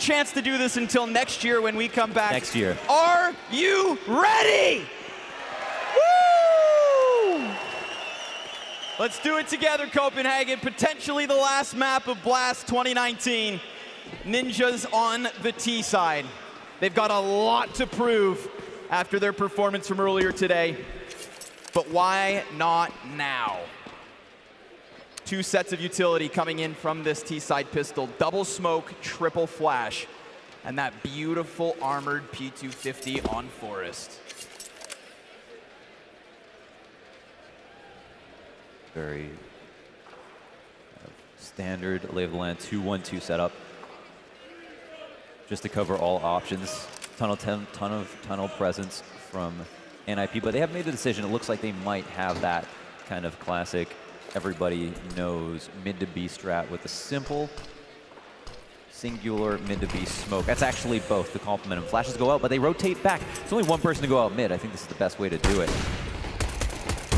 chance to do this until next year when we come back. Next year. Are you ready? Woo! Let's do it together, Copenhagen. Potentially the last map of Blast 2019. Ninjas on the T side. They've got a lot to prove after their performance from earlier today. But why not now? 2 sets of utility coming in from this T-side pistol. Double smoke, triple flash, and that beautiful armored P250 on Forest. Very standard lay of the land 2-1-2 setup. Just to cover all options. Ton of tunnel presence from NiP, but they have made the decision. It looks like they might have that kind of classic everybody knows mid to B strat with a simple singular mid to B smoke. That's actually both to complement them. Flashes go out, but they rotate back. It's only one person to go out mid. I think this is the best way to do it.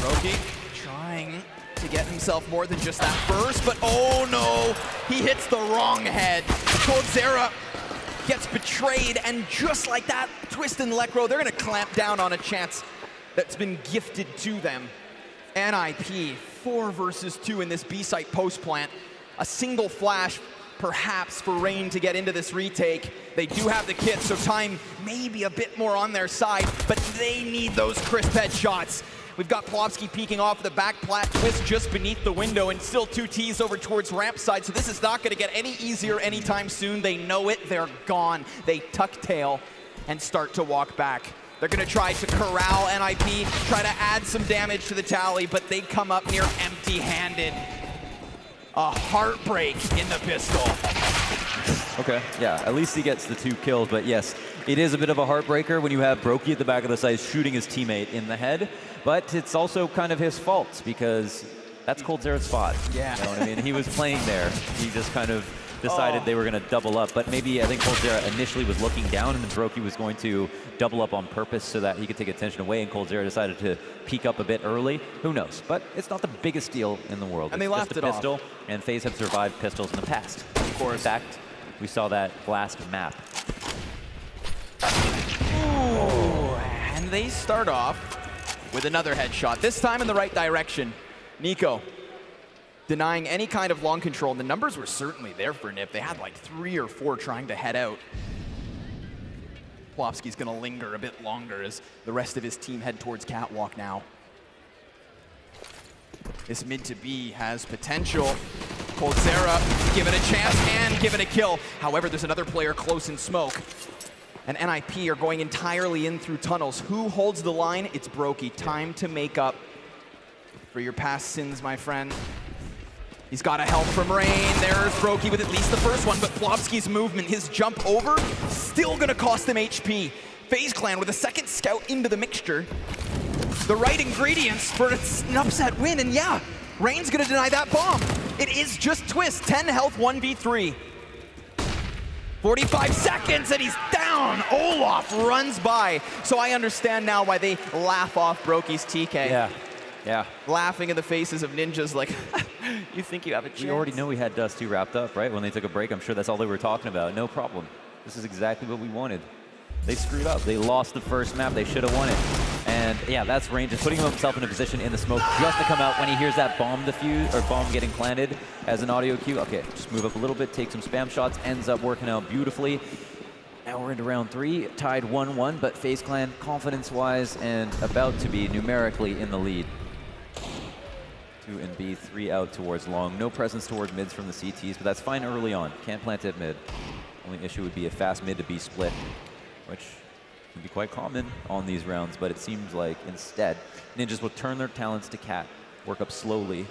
Roki trying to get himself more than just that burst, but oh no, he hits the wrong head. coldzera gets betrayed, and just like that, Twist and Lekr0, they're gonna clamp down on a chance that's been gifted to them. NiP, 4 versus 2 in this B-site post plant. A single flash, perhaps, for Rain to get into this retake. They do have the kit, so time may be a bit more on their side, but they need those crisp headshots. We've got Plopsky peeking off the back plat, Twist just beneath the window, and still 2 Ts over towards ramp side, so this is not gonna get any easier anytime soon. They know it, they're gone. They tuck tail and start to walk back. They're gonna try to corral NiP, try to add some damage to the tally, but they come up near empty-handed. A heartbreak in the pistol. Okay, yeah, at least he gets the 2 kills, but yes, it is a bit of a heartbreaker when you have Brokey at the back of the site shooting his teammate in the head, but it's also kind of his fault because that's coldzera's spot. Yeah. You know what I mean? He was playing there. He just kind of decided they were going to double up, but maybe I think coldzera initially was looking down and then Brokey was going to double up on purpose so that he could take attention away, and coldzera decided to peek up a bit early. Who knows? But it's not the biggest deal in the world. And it's they laughed just a pistol, and Faze have survived pistols in the past. Of course. In fact, we saw that last map. Ooh, and they start off with another headshot, this time in the right direction. Nico denying any kind of long control, and the numbers were certainly there for NiP. They had like 3 or 4 trying to head out. Plopsky's gonna linger a bit longer as the rest of his team head towards Catwalk now. This mid to B has potential. coldzera given a chance and given a kill. However, there's another player close in smoke. And NiP are going entirely in through tunnels. Who holds the line? It's Brokey. Time to make up for your past sins, my friend. He's got a help from Rain. There's Brokey with at least the first one, but Plopsky's movement, his jump over, still gonna cost him HP. FaZe Clan with a second scout into the mixture. The right ingredients for an upset win, and yeah, Rain's gonna deny that bomb. It is just Twist, 10 health, 1v3. 45 seconds and he's down. Olaf runs by. So I understand now why they laugh off Brokey's TK. Yeah, yeah. Laughing in the faces of ninjas like, you think you have a chance? We already know we had Dust 2 wrapped up, right? When they took a break, I'm sure that's all they were talking about. No problem. This is exactly what we wanted. They screwed up. They lost the first map. They should have won it. And yeah, that's Rain just putting himself in a position in the smoke just to come out when he hears that bomb defuse or bomb getting planted as an audio cue. Okay, just move up a little bit, take some spam shots, ends up working out beautifully. Now we're into round 3, tied 1-1, but FaZe Clan confidence-wise and about to be numerically in the lead. 2 and B, 3 out towards long. No presence towards mids from the CTs, but that's fine early on. Can't plant at mid. Only issue would be a fast mid to B split, which can be quite common on these rounds, but it seems like instead, Ninjas will turn their talents to Cat, work up slowly,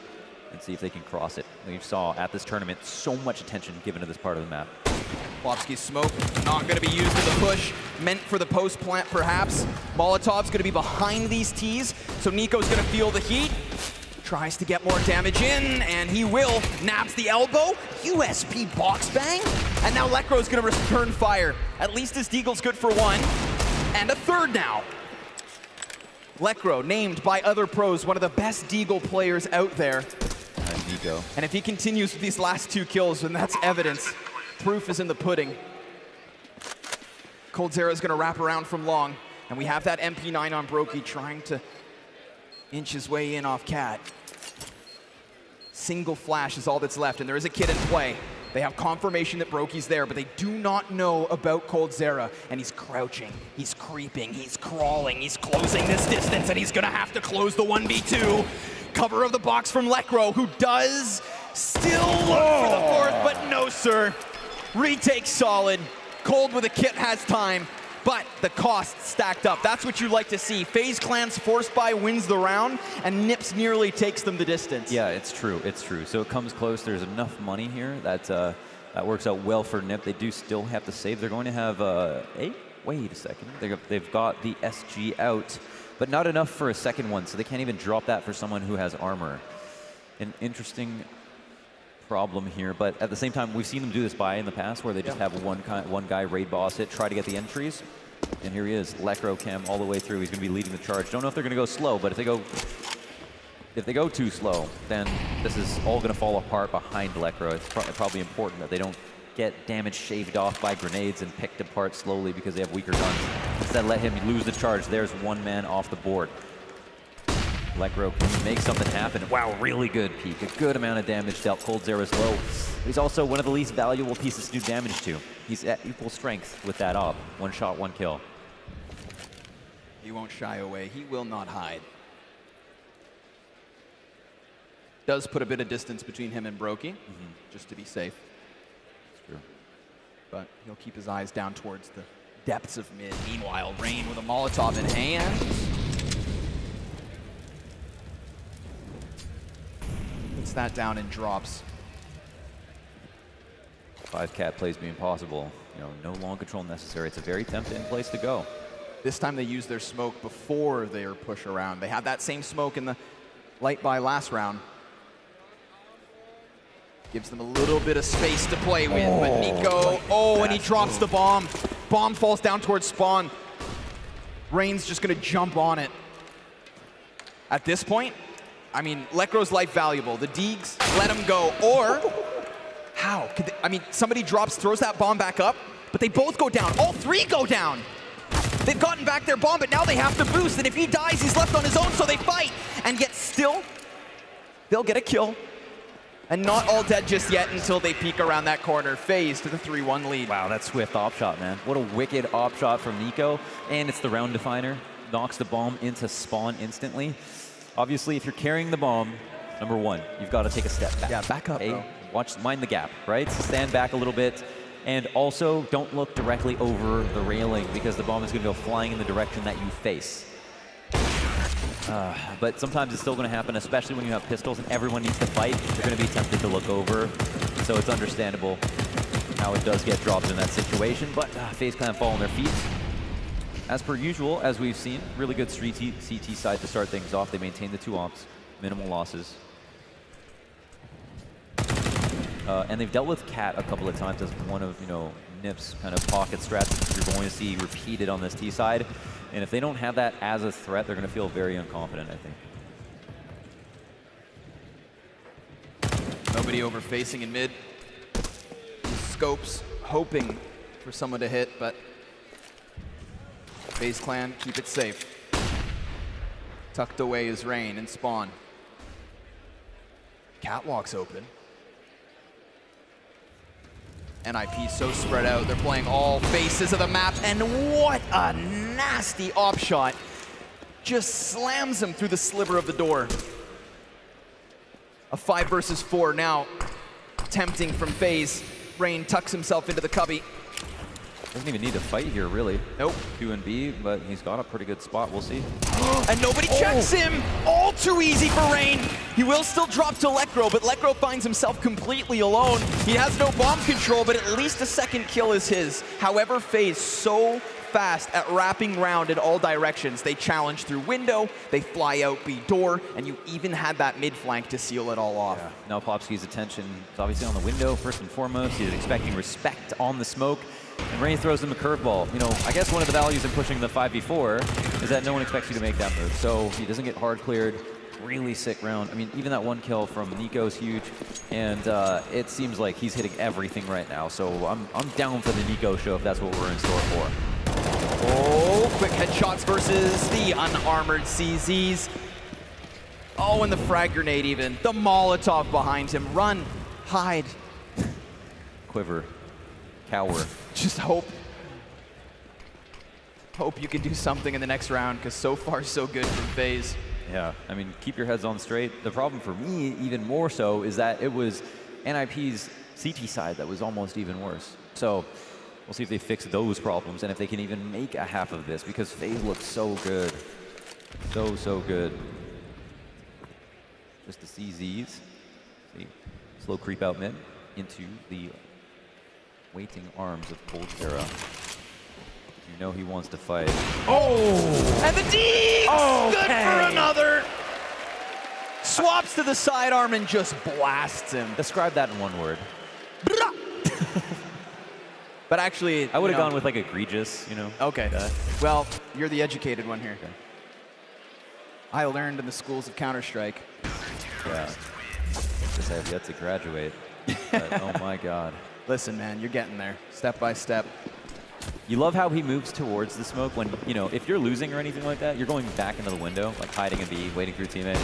and see if they can cross it. We saw at this tournament so much attention given to this part of the map. Plopsky's smoke not going to be used in the push, meant for the post plant perhaps. Molotov's going to be behind these Ts, so Nico's going to feel the heat. Tries to get more damage in, and he will. Nabs the elbow, USP box bang, and now Lekr0's gonna return fire. At least his deagle's good for 1, and a third now. Lekr0, named by other pros, one of the best deagle players out there. Nico. And if he continues with these last 2 kills, then that's evidence. Proof is in the pudding. coldzera is going to wrap around from long, and we have that MP9 on Brokey trying to inch his way in off Cat. Single flash is all that's left, and there is a kid in play. They have confirmation that Brokey's there, but they do not know about coldzera, and he's crouching, he's creeping, he's crawling, he's closing this distance, and he's gonna have to close the 1v2. Cover of the box from Lekro, who does still look for the fourth, but no, sir. Retake solid. Cold with a kit has time, but the cost stacked up. That's what you like to see. FaZe Clan's force buy wins the round, and NiP's nearly takes them the distance. Yeah, it's true. It's true. So it comes close. There's enough money here that that works out well for NiP. They do still have to save. They're going to have wait a second. They've got the SG out, but not enough for a second one, so they can't even drop that for someone who has armor. An interesting problem here, but at the same time, we've seen them do this in the past where they just have one guy raid boss it, try to get the entries, and here he is, Lekro Chem all the way through. He's going to be leading the charge. Don't know if they're going to go slow, but if they go too slow, then this is all going to fall apart behind Lekro. It's probably important that they don't get damage shaved off by grenades and picked apart slowly because they have weaker guns. Instead, let him lose the charge. There's one man off the board. Lekro can make something happen. Wow, really good peek. A good amount of damage dealt. coldzera's low. He's also one of the least valuable pieces to do damage to. He's at equal strength with that op. One shot, one kill. He won't shy away. He will not hide. Does put a bit of distance between him and Brokey, just to be safe. That's true. But he'll keep his eyes down towards the depths of mid. Meanwhile, Rain with a Molotov in hand. Puts that down and drops. 5-cat plays being possible. No long control necessary. It's a very tempting place to go. This time they use their smoke before their push around. They had that same smoke in the light buy last round. Gives them a little bit of space to play with, but NiKo, and he drops the bomb. Bomb falls down towards spawn. Rain's just gonna jump on it. At this point, I mean, Lekro's life valuable. The Deegs let him go, or how? Somebody drops, throws that bomb back up, but they both go down. All three go down. They've gotten back their bomb, but now they have to boost, and if he dies, he's left on his own, so they fight. And yet still, they'll get a kill. And not all dead just yet until they peek around that corner. FaZe to the 3-1 lead. Wow, that swift op shot, man. What a wicked op shot from NiKo. And it's the round definer. Knocks the bomb into spawn instantly. Obviously, if you're carrying the bomb, number one, you've got to take a step back. Yeah, back up, bro. Mind the gap, right? Stand back a little bit. And also, don't look directly over the railing because the bomb is going to go flying in the direction that you face. But sometimes it's still going to happen, especially when you have pistols and everyone needs to fight. You're going to be tempted to look over. So it's understandable how it does get dropped in that situation. But FaZe Clan fall on their feet. As per usual, as we've seen, really good CT side to start things off. They maintain the 2 ops, minimal losses. And they've dealt with Cat a couple of times as one of, NiP's kind of pocket strats you're going to see repeated on this T side. And if they don't have that as a threat, they're going to feel very unconfident, I think. Nobody over facing in mid. Scopes hoping for someone to hit, but FaZe Clan keep it safe. Tucked away is Rain and Spawn. Catwalk's open. NiP so spread out. They're playing all faces of the map, and what a nasty op shot. Just slams him through the sliver of the door. A 5 versus 4 now. Tempting from FaZe. Rain tucks himself into the cubby. Doesn't even need to fight here, really. Nope. Q and B, but he's got a pretty good spot. We'll see. And nobody checks him! All too easy for Rain. He will still drop to Lekro, but Lekro finds himself completely alone. He has no bomb control, but at least a second kill is his. However, FaZe so fast at wrapping round in all directions. They challenge through window, they fly out B door, and you even had that mid flank to seal it all off. Yeah. Now Popsky's attention is obviously on the window, first and foremost. He's expecting respect on the smoke. And Rain throws him a curveball. I guess one of the values in pushing the 5v4 is that no one expects you to make that move. So he doesn't get hard cleared. Really sick round. Even that one kill from NiKo is huge. And it seems like he's hitting everything right now. So I'm down for the NiKo show if that's what we're in store for. Oh, quick headshots versus the unarmored CZs. Oh, and the frag grenade even. The Molotov behind him. Run, hide. Quiver, cower. Just hope you can do something in the next round, because so far so good from Faze. Yeah, I mean, keep your heads on straight. The problem for me, even more so, is that it was NiP's CT side that was almost even worse. So we'll see if they fix those problems and if they can even make a half of this, because Faze looks so good. So good. Just the CZs. See, slow creep out mid into the waiting arms of Coldzera. You know he wants to fight. Oh! And the D! Okay. Good for another! Swaps to the sidearm and just blasts him. Describe that in one word. But actually, I would have gone with like egregious, you know. Okay. Well, you're the educated one here. Okay. I learned in the schools of Counter-Strike. Yeah. Just have yet to graduate. But, oh my God. Listen, man, you're getting there, step by step. You love how he moves towards the smoke when, you know, if you're losing or anything like that, you're going back into the window, like hiding a B, waiting for your teammate.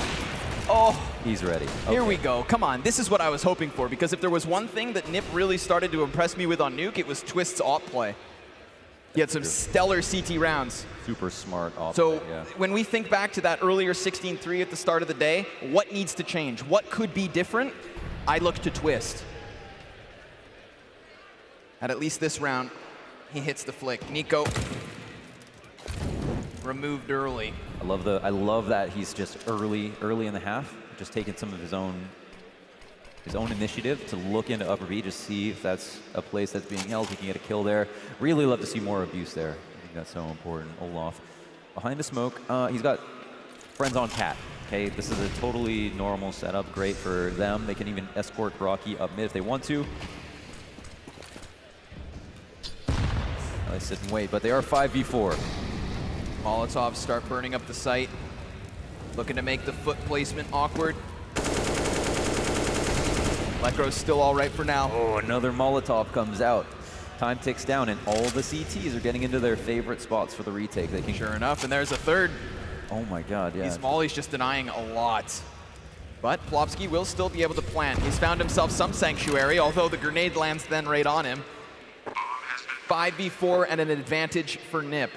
Oh, he's ready. Here we go. Come on, this is what I was hoping for, because if there was one thing that NiP really started to impress me with on Nuke, it was Twist's op play. He had some stellar CT rounds. Super smart op So play, yeah. when we think back to that earlier 16-3 at the start of the day, what needs to change? What could be different? I look to Twist. At least this round, he hits the flick. Nico removed early. I love that he's just early in the half, just taking some of his own initiative to look into upper B, just see if that's a place that's being held. He can get a kill there. Really love to see more abuse there. I think that's so important. Olaf behind the smoke. He's got friends on cat. Okay, this is a totally normal setup. Great for them. They can even escort Rocky up mid if they want to. They sit and wait, but they are 5v4. Molotovs start burning up the site. Looking to make the foot placement awkward. Electro's still all right for now. Oh, another Molotov comes out. Time ticks down, and all the CTs are getting into their favorite spots for the retake. They can. Sure enough, and there's a third. Oh my God, yeah. These mollies just denying a lot. But Plopsky will still be able to plant. He's found himself some sanctuary, although the grenade lands then right on him. 5v4 and an advantage for NiP.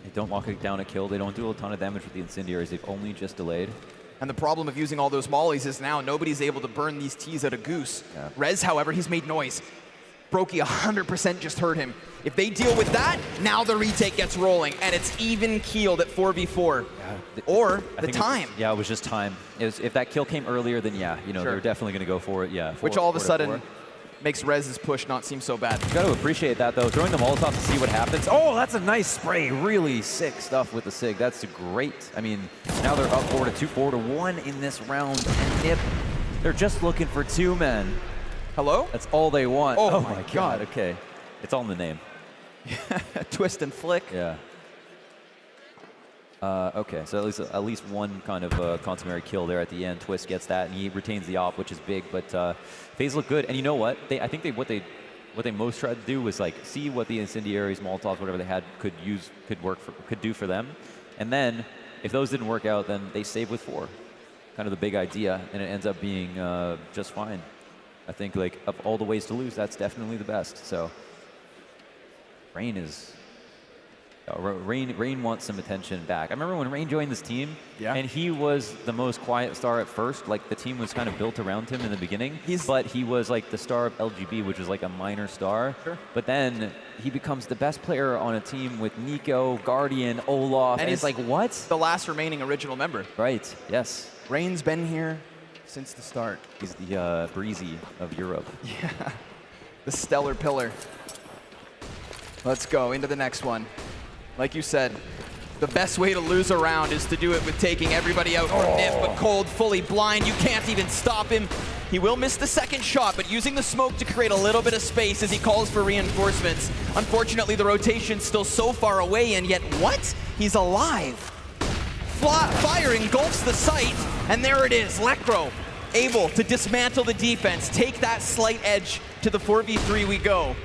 They don't lock it down a kill. They don't do a ton of damage with the incendiaries. They've only just delayed. And the problem of using all those mollies is now nobody's able to burn these Ts at a goose. Yeah. Rez, however, he's made noise. Brokey 100% just heard him. If they deal with that, now the retake gets rolling, and it's even keeled at 4v4. Yeah. Or the time. It was just time. If that kill came earlier, then yeah, you know, Sure. they're definitely going to go for it. Yeah. Which all of a sudden makes Rez's push not seem so bad. You got to appreciate that, though. Throwing the Molotov to see what happens. Oh, that's a nice spray. Really sick stuff with the SIG. That's great. I mean, now they're up 4-2, 4-1 in this round. And NiP, they're just looking for two men. Hello? That's all they want. Oh my God. Okay. It's all in the name. Twist and flick. Yeah. Okay, so at least one kind of consummary kill there at the end. Twist gets that, and he retains the op, which is big. But Faze look good, and you know what? I think what they most tried to do was like see what the incendiaries, Molotovs, whatever they had could do for them, and then if those didn't work out, then they save with 4. Kind of the big idea, and it ends up being just fine. I think like of all the ways to lose, that's definitely the best. So Rain is. Rain wants some attention back. I remember when Rain joined this team, and he was the most quiet star at first. Like the team was kind of built around him in the beginning, but he was like the star of LGB, which was like a minor star. Sure. But then he becomes the best player on a team with Nico, Guardian, Olaf, and it's like, what? The last remaining original member. Right, yes. Rain's been here since the start. He's the Breezy of Europe. Yeah, the stellar pillar. Let's go into the next one. Like you said, the best way to lose a round is to do it with taking everybody out from NiP, but Cold fully blind. You can't even stop him. He will miss the second shot, but using the smoke to create a little bit of space as he calls for reinforcements. Unfortunately, the rotation's still so far away, and yet what? He's alive. Fire engulfs the site, and there it is. Lekro able to dismantle the defense, take that slight edge to the 4v3 we go.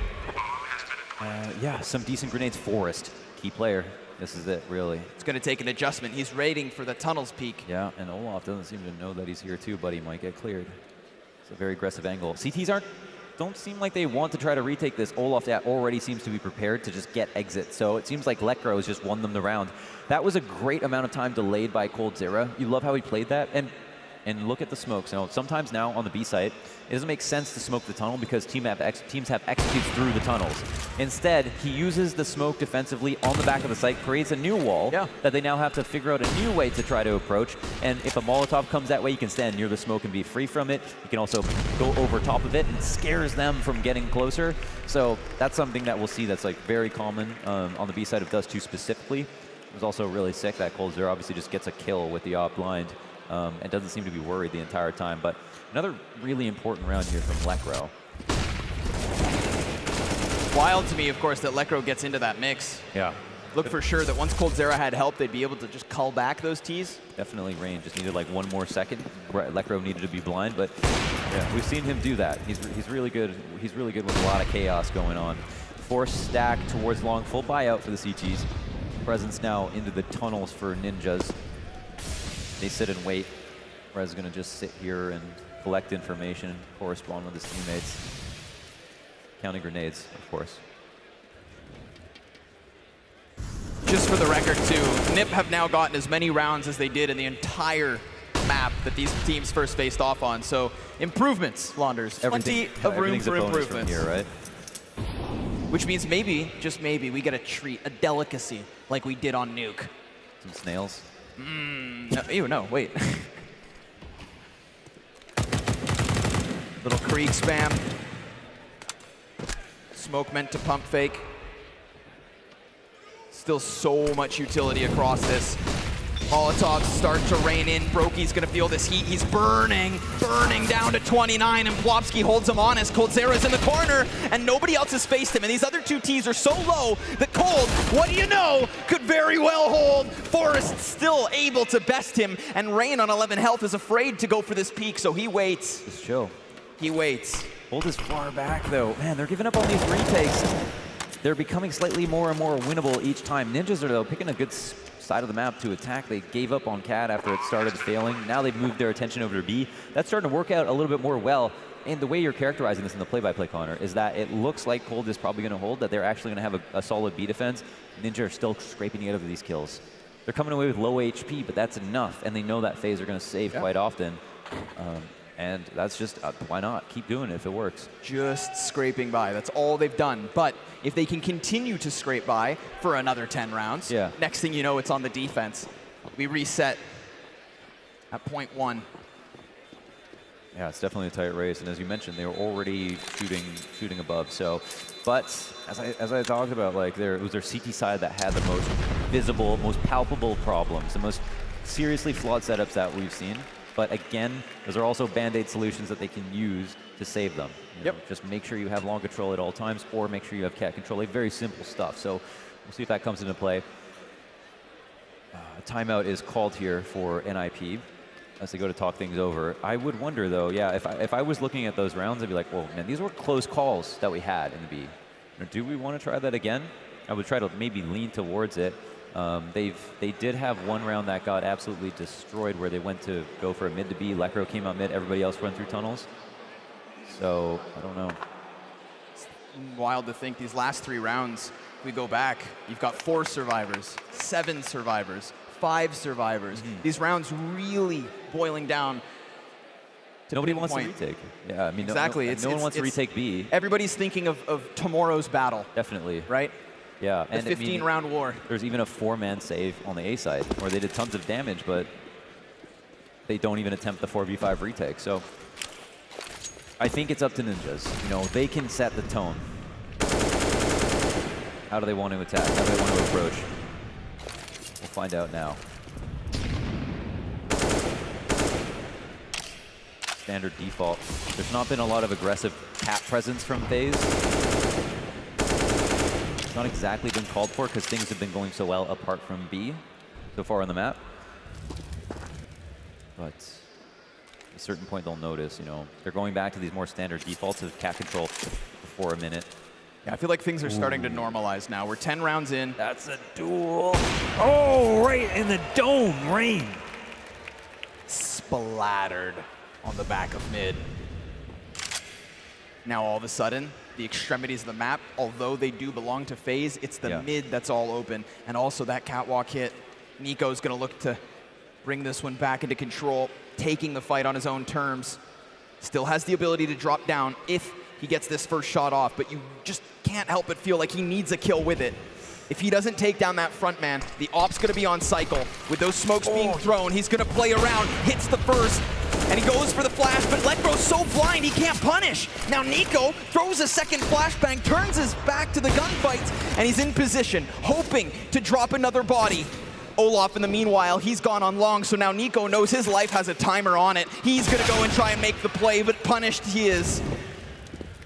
Yeah, some decent grenades. Forrest, key player. This is it, really. It's going to take an adjustment. He's raiding for the tunnels peak. Yeah, and Olaf doesn't seem to know that he's here too, but he might get cleared. It's a very aggressive angle. CTs don't seem like they want to try to retake this. Olaf already seems to be prepared to just get exit. So it seems like Lekro has just won them the round. That was a great amount of time delayed by coldzera. You love how he played that. And look at the smokes. Now, sometimes now on the B site, it doesn't make sense to smoke the tunnel because teams have executes through the tunnels. Instead, he uses the smoke defensively on the back of the site, creates a new wall that they now have to figure out a new way to try to approach. And if a Molotov comes that way, you can stand near the smoke and be free from it. You can also go over top of it and scares them from getting closer. So that's something that we'll see that's like very common on the B side of Dust 2 specifically. It was also really sick that coldzera obviously just gets a kill with the op blind. And doesn't seem to be worried the entire time. But another really important round here from Lekro. Wild to me, of course, that Lekro gets into that mix. Yeah. Look for sure that once coldzera had help, they'd be able to just cull back those Ts. Definitely Rain just needed like one more second. Lekro needed to be blind, but yeah, we've seen him do that. He's really good. He's really good with a lot of chaos going on. Force stack towards long, full buyout for the CTs. Presence now into the tunnels for Ninjas. They sit and wait. Rez is going to just sit here and collect information, correspond with his teammates. Counting grenades, of course. Just for the record, too, NiP have now gotten as many rounds as they did in the entire map that these teams first faced off on. So improvements, Launders. Plenty of room for improvements. Here, right? Which means maybe, just maybe, we get a treat, a delicacy, like we did on Nuke. Some snails. No, ew, no, wait. Little Krieg spam. Smoke meant to pump fake. Still so much utility across this. Molotovs start to rain in. Brokey's gonna feel this heat. He's burning down to 29, and Plopsky holds him honest. coldzera's in the corner, and nobody else has faced him. And these other two Ts are so low that Cold, what do you know, could very well hold. Forrest still able to best him, and Rain on 11 health is afraid to go for this peak, so he waits. Just chill. He waits. Cold is far back, though. Man, they're giving up on these retakes. They're becoming slightly more and more winnable each time. Ninjas are, though, picking a good side of the map to attack. They gave up on Cat after it started failing. Now they've moved their attention over to B. That's starting to work out a little bit more well. And the way you're characterizing this in the play-by-play, Connor, is that it looks like Cold is probably going to hold, that they're actually going to have a solid B defense. Ninja are still scraping out of these kills. They're coming away with low HP, but that's enough. And they know that Faze are going to save quite often. And that's just, why not? Keep doing it if it works. Just scraping by. That's all they've done. But if they can continue to scrape by for another 10 rounds, next thing you know, it's on the defense. We reset at point 1. Yeah, it's definitely a tight race. And as you mentioned, they were already shooting above. So, but as I talked about, like it was their CT side that had the most visible, most palpable problems, the most seriously flawed setups that we've seen. But again, those are also band-aid solutions that they can use to save them. You know, just make sure you have long control at all times, or make sure you have cat control. Like very simple stuff. So we'll see if that comes into play. A timeout is called here for NiP as they go to talk things over. I would wonder, though, yeah, if I was looking at those rounds, I'd be like, well, man, these were close calls that we had in the B. Do we want to try that again? I would try to maybe lean towards it. They did have one round that got absolutely destroyed where they went to go for a mid to B. Lekro came out mid, everybody else went through tunnels. So, I don't know. It's wild to think these last 3 rounds, we go back, you've got 4 survivors, 7 survivors, 5 survivors. These rounds really boiling down to nobody wants to retake. Yeah, I mean, exactly. No one wants to retake B. Everybody's thinking of tomorrow's battle. Definitely. Right? Yeah, and 15-round war. There's even a 4-man save on the A side where they did tons of damage, but they don't even attempt the 4v5 retake. So I think it's up to Ninjas. You know, they can set the tone. How do they want to attack? How do they want to approach? We'll find out now. Standard default. There's not been a lot of aggressive cat presence from Faze. Not exactly been called for because things have been going so well apart from B so far on the map. But at a certain point they'll notice, you know, they're going back to these more standard defaults of cat control before a minute. Yeah, I feel like things are starting to normalize now. We're 10 rounds in. That's a duel. Oh, right in the dome, Rain. Splattered on the back of mid. Now all of a sudden, the extremities of the map, although they do belong to Faze, it's the mid that's all open. And also that catwalk hit. NiKo's gonna look to bring this one back into control, taking the fight on his own terms. Still has the ability to drop down if he gets this first shot off, but you just can't help but feel like he needs a kill with it. If he doesn't take down that front man, the op's gonna be on cycle. With those smokes being thrown, he's gonna play around, hits the first, and he goes for the flash, but Legro's so blind he can't punish. Now NiKo throws a second flashbang, turns his back to the gunfights, and he's in position, hoping to drop another body. Olaf, in the meanwhile, he's gone on long, so now NiKo knows his life has a timer on it. He's gonna go and try and make the play, but punished he is.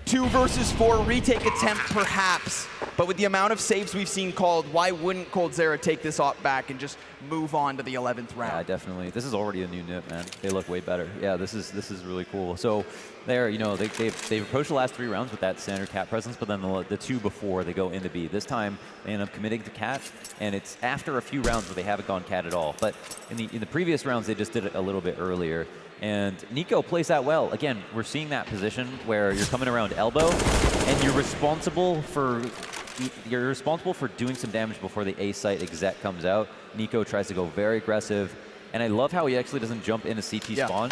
2 versus 4, retake attempt perhaps. But with the amount of saves we've seen called, why wouldn't coldzera take this op back and just move on to the 11th round? Yeah, definitely. This is already a new NiP, man. They look way better. Yeah, this is really cool. So there, you know, they've approached the last 3 rounds with that standard cat presence, but then the 2 before they go into B. This time they end up committing to cat, and it's after a few rounds where they haven't gone cat at all. But in the previous rounds, they just did it a little bit earlier. And NiKo plays that well. Again, we're seeing that position where you're coming around elbow, and you're responsible for doing some damage before the A site exec comes out. NiKo tries to go very aggressive, and I love how he actually doesn't jump into CT spawn.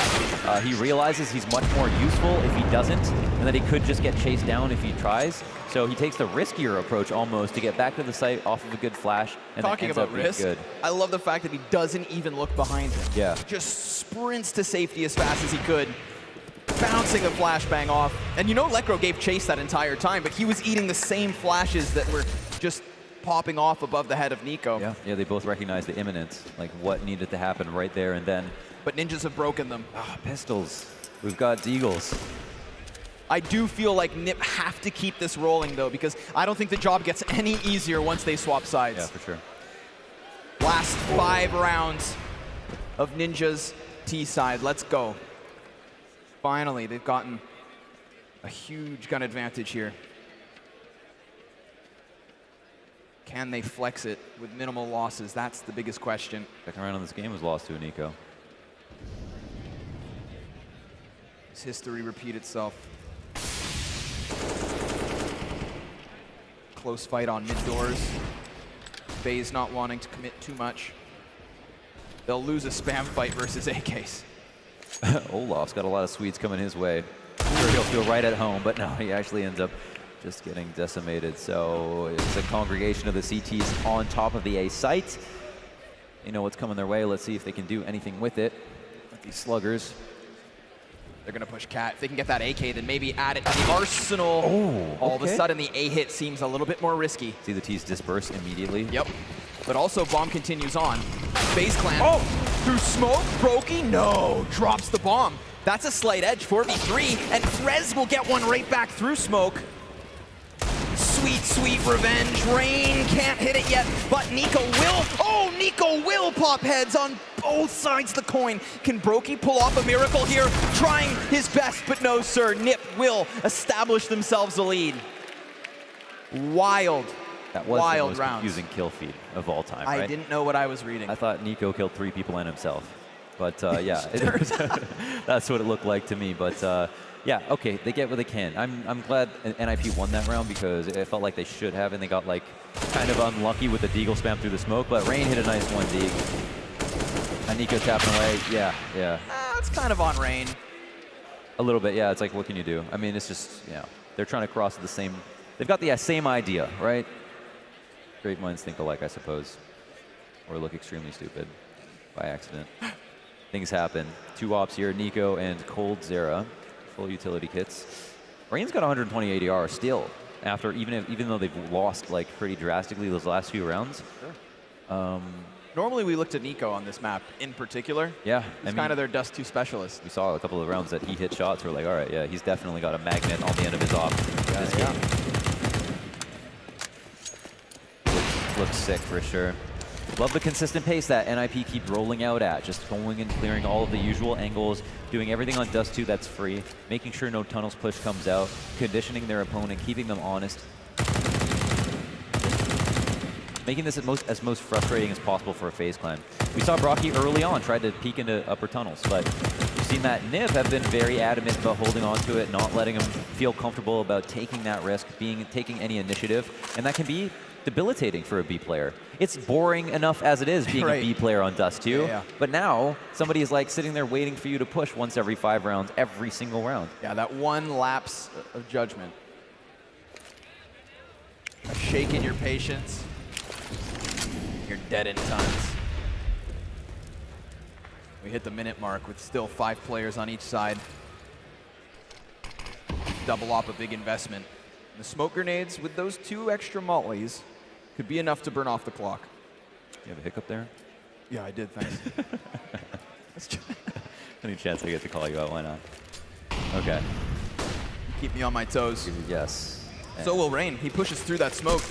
He realizes he's much more useful if he doesn't, and that he could just get chased down if he tries. So he takes the riskier approach almost to get back to the site off of a good flash, and Talking ends about up being risk, good. I love the fact that he doesn't even look behind him. Yeah. Just sprints to safety as fast as he could, bouncing the flashbang off. And you know Legro gave chase that entire time, but he was eating the same flashes that were just popping off above the head of NiKo. Yeah, they both recognize the imminence, like what needed to happen right there and then. But ninjas have broken them. Pistols. We've got Deagles. I do feel like NiP have to keep this rolling, though, because I don't think the job gets any easier once they swap sides. Yeah, for sure. Last 5 rounds of Ninja's T side. Let's go. Finally, they've gotten a huge gun advantage here. Can they flex it with minimal losses? That's the biggest question. Second round of this game was lost to a NiKo. Does history repeat itself? Close fight on mid doors. Faze not wanting to commit too much. They'll lose a spam fight versus AKs. Olaf's got a lot of Swedes coming his way. I'm sure he'll feel right at home, but no, he actually ends up just getting decimated. So it's a congregation of the CTs on top of the A site. You know what's coming their way. Let's see if they can do anything with it. With these sluggers. They're going to push cat. If they can get that AK, then maybe add it to the arsenal. All of a sudden, the A hit seems a little bit more risky. See the T's disperse immediately. Yep. But also, bomb continues on. Faze Clan through smoke. Brokey, no, drops the bomb. That's a slight edge, 4v3, and Frez will get one right back through smoke. Sweet, sweet revenge. Rain can't hit it yet, but NiKo will. Oh, NiKo will pop heads on both sides of the coin. Can Brokey pull off a miracle here? Trying his best, but no, sir. NiP will establish themselves a lead. Wild. That was wild the most rounds. confusing kill feed of all time, right? I didn't know what I was reading. I thought NiKo killed 3 people and himself. But yeah, that's what it looked like to me. But yeah, okay, they get what they can. I'm glad NiP won that round because it felt like they should have, and they got like kind of unlucky with the Deagle spam through the smoke. But Rain hit a nice 1 Deag. And NiKo tapping away. Yeah. It's kind of on Rain. A little bit, yeah. It's like, what can you do? I mean, it's just, you know, they're trying to cross the same. They've got the same idea, right? Great minds think alike, I suppose, or look extremely stupid by accident. Things happen. 2 ops here, NiKo and coldzera, full utility kits. Rain's got 120 ADR still, after even though they've lost like pretty drastically those last few rounds. Sure. Normally we looked at NiKo on this map in particular. Yeah, he's kind of their Dust 2 specialist. We saw a couple of rounds that he hit shots. We're like, all right, yeah, he's definitely got a magnet on the end of his op. Yeah. Looks sick for sure. Love the consistent pace that NiP keep rolling out at, just going and clearing all of the usual angles, doing everything on Dust 2 that's free, making sure no tunnels push comes out, conditioning their opponent, keeping them honest. making this as most frustrating as possible for a Faze clan. We saw Brocky early on tried to peek into upper tunnels, but we've seen that NiP have been very adamant about holding on to it, not letting him feel comfortable about taking that risk, taking any initiative, and that can be debilitating for a B player. It's boring enough as it is being a B player on Dust 2, but now somebody is like sitting there waiting for you to push once every 5 rounds, every single round. Yeah, that one lapse of judgment. A shake in your patience. You're dead in tons. We hit the minute mark with still 5 players on each side. Double up a big investment. The smoke grenades with those 2 extra mollies could be enough to burn off the clock. You have a hiccup there? Yeah, I did, thanks. Any chance I get to call you out, why not? Okay. Keep me on my toes. Yes. So will Rain. He pushes through that smoke.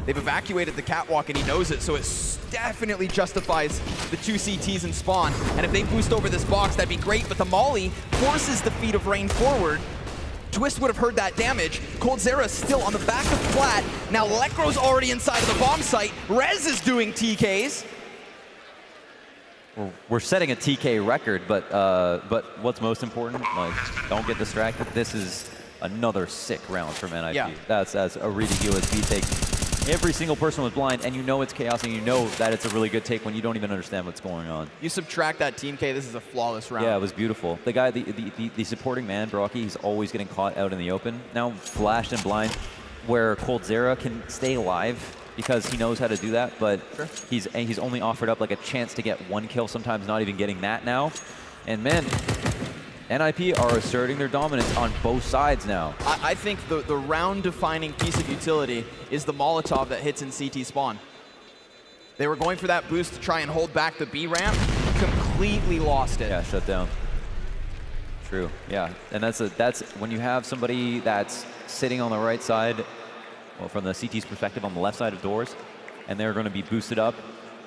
They've evacuated the catwalk and he knows it, so it definitely justifies the 2 CTs in spawn. And if they boost over this box, that'd be great, but the molly forces the feet of Rain forward. Twist would have heard that damage. coldzera still on the back of Plat. Now Lekro's already inside of the bomb site. Rez is doing TKs. We're setting a TK record, but what's most important, like, don't get distracted. This is another sick round from NiP. Yeah. That's a ridiculous beat take. Every single person was blind, and you know it's chaos, and you know that it's a really good take when you don't even understand what's going on. You subtract that Team K, this is a flawless round. Yeah, it was beautiful. The guy, the supporting man, Brocky, he's always getting caught out in the open. Now flashed and blind, where coldzera can stay alive because he knows how to do that, but he's only offered up like a chance to get 1 kill, sometimes not even getting that now. And man, NiP are asserting their dominance on both sides now. I think the round-defining piece of utility is the Molotov that hits in CT spawn. They were going for that boost to try and hold back the B ramp, completely lost it. Yeah, shut down. True, yeah. And that's when you have somebody that's sitting on the right side, well, from the CT's perspective on the left side of doors, and they're going to be boosted up.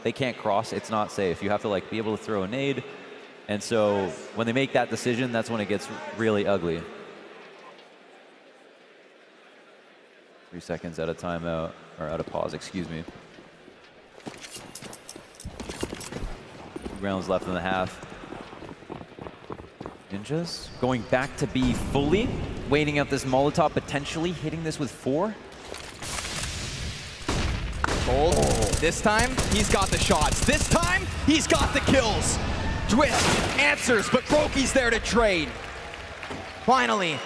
They can't cross, it's not safe. You have to like be able to throw a nade. And so when they make that decision, that's when it gets really ugly. 3 seconds out of timeout, or out of pause, excuse me. 2 rounds left in the half. Ninjas going back to B fully, waiting out this Molotov, potentially hitting this with 4. Gold. This time, he's got the shots. This time, he's got the kills. Twist answers, but Broky's there to trade. Finally,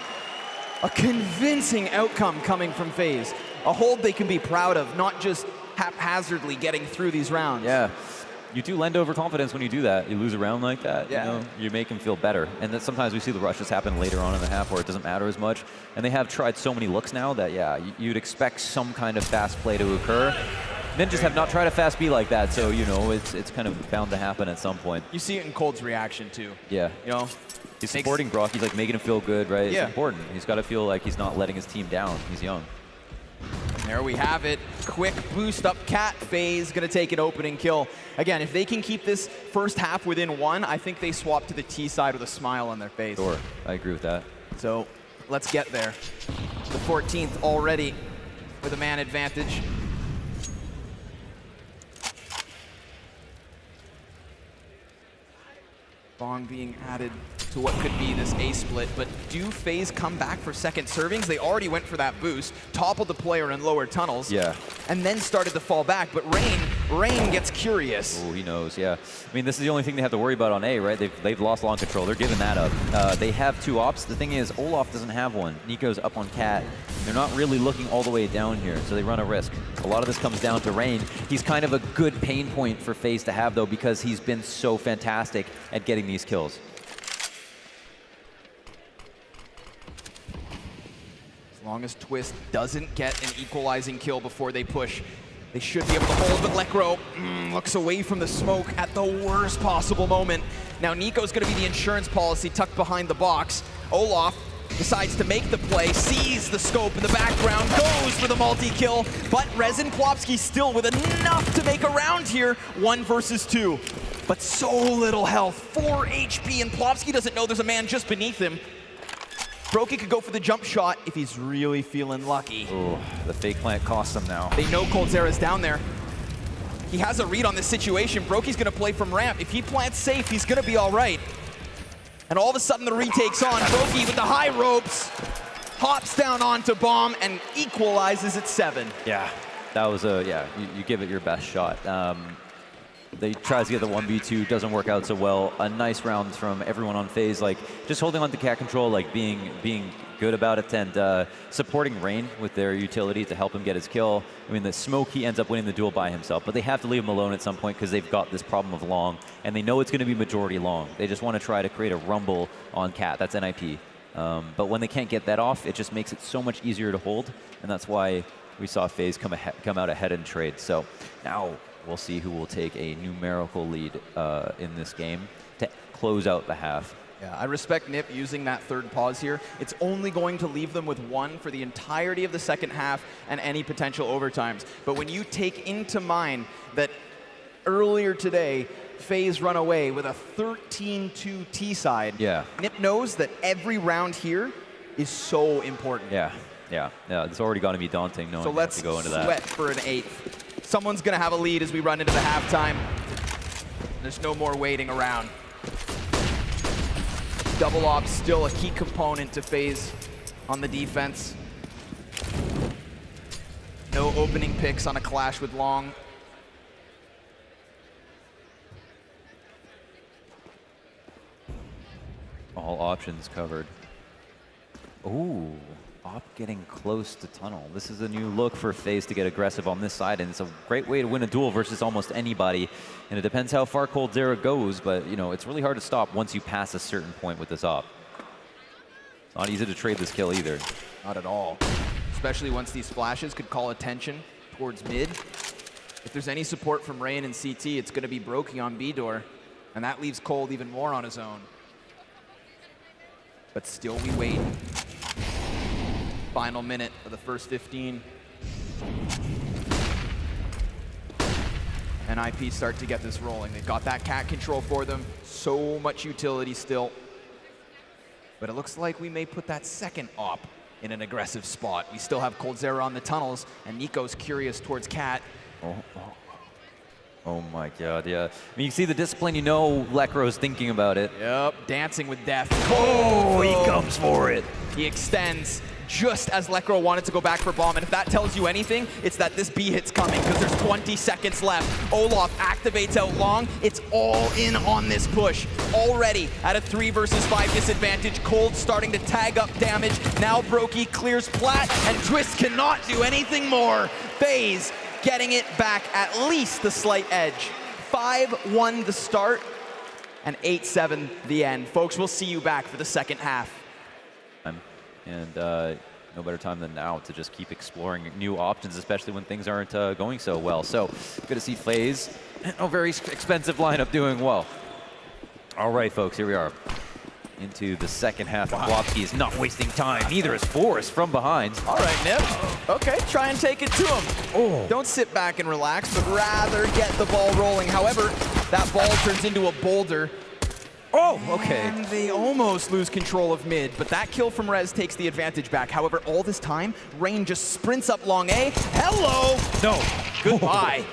a convincing outcome coming from Faze. A hold they can be proud of, not just haphazardly getting through these rounds. Yeah, you do lend overconfidence when you do that. You lose a round like that, yeah. You know, you make him feel better. And then sometimes we see the rushes happen later on in the half where it doesn't matter as much. And they have tried so many looks now that, yeah, you'd expect some kind of fast play to occur. Ninjas have not tried a fast B like that, so, you know, it's kind of bound to happen at some point. You see it in Cold's reaction, too. Yeah. You know? He's supporting Brock. He's, like, making him feel good, right? Yeah. It's important. He's got to feel like he's not letting his team down. He's young. There we have it. Quick boost up Cat. Faze going to take an opening kill. Again, if they can keep this first half within 1, I think they swap to the T side with a smile on their face. Sure. I agree with that. So let's get there. The 14th already with a man advantage. Bong being added to what could be this A split, but do Faze come back for second servings? They already went for that boost, toppled the player in lower tunnels, and then started to fall back, but Rain gets curious. Oh, he knows, yeah. I mean, this is the only thing they have to worry about on A, right? They've lost long control. They're giving that up. They have 2 ops. The thing is, Olaf doesn't have one. Nico's up on Cat. They're not really looking all the way down here, so they run a risk. A lot of this comes down to Rain. He's kind of a good pain point for Faze to have, though, because he's been so fantastic at getting these kills. As long as Twist doesn't get an equalizing kill before they push, they should be able to hold, but Lekro looks away from the smoke at the worst possible moment. Now Nico's gonna be the insurance policy tucked behind the box. Olaf decides to make the play, sees the scope in the background, goes for the multi-kill, but Rezin Plopsky still with enough to make a round here, 1 versus 2. But so little health, 4 HP, and Plopsky doesn't know there's a man just beneath him. Brokey could go for the jump shot if he's really feeling lucky. Oh, the fake plant costs him now. They know coldzera's down there. He has a read on this situation. Brokey's gonna play from ramp. If he plants safe, he's gonna be all right. And all of a sudden the retake's on. Brokey with the high ropes, hops down onto bomb and equalizes at 7. Yeah, that was you give it your best shot. They tries to get the 1v2, doesn't work out so well. A nice round from everyone on Faze, like just holding on to cat control, like being good about it, and supporting Rain with their utility to help him get his kill. I mean, the smoke, he ends up winning the duel by himself, but they have to leave him alone at some point because they've got this problem of long, and they know it's going to be majority long. They just want to try to create a rumble on cat. That's NiP. But when they can't get that off, it just makes it so much easier to hold, and that's why we saw Faze come out ahead in trade. So now we'll see who will take a numerical lead in this game to close out the half. Yeah, I respect NiP using that third pause here. It's only going to leave them with 1 for the entirety of the second half and any potential overtimes. But when you take into mind that earlier today, Faze run away with a 13-2 T-side, yeah, NiP knows that every round here is so important. Yeah, it's already going to be daunting knowing so let's to go into that. sweat for an 8th. Someone's going to have a lead as we run into the halftime. There's no more waiting around. Double op still a key component to Faze on the defense. No opening picks on a clash with Long. All options covered. Ooh, op getting close to tunnel. This is a new look for Faze to get aggressive on this side, and it's a great way to win a duel versus almost anybody. And it depends how far coldzera goes, but you know, it's really hard to stop once you pass a certain point with this op. It's not easy to trade this kill either. Not at all. Especially once these flashes could call attention towards mid. If there's any support from Rain and CT, it's going to be Brokey on B door, and that leaves Cold even more on his own. But still we wait. Final minute of the first 15. And NiP start to get this rolling. They've got that cat control for them. So much utility still. But it looks like we may put that second op in an aggressive spot. We still have coldzera on the tunnels, and Nico's curious towards cat. Oh my god, yeah. I mean, you see the discipline, you know Lekro's thinking about it. Yep, dancing with death. Oh, he comes for it. He extends just as Lekro wanted to go back for bomb, and if that tells you anything, it's that this B hit's coming because there's 20 seconds left. Olaf activates out long. It's all in on this push. Already at a 3 versus 5 disadvantage. Cold starting to tag up damage. Now Brokey clears plat, and Twist cannot do anything more. Faze getting it back at least the slight edge. 5-1 the start, and 8-7 the end. Folks, we'll see you back for the second half. And no better time than now to just keep exploring new options, especially when things aren't going so well. So good to see Faze, a very expensive lineup, doing well. All right, folks, here we are into the second half. Wow. Wapski is not wasting time. Neither is Forrest from behind. All right, NiP. Okay, try and take it to him. Oh. Don't sit back and relax, but rather get the ball rolling. However, that ball turns into a boulder. Oh, okay. And they almost lose control of mid, but that kill from Rez takes the advantage back. However, all this time, Rain just sprints up long A. Hello! No. Goodbye.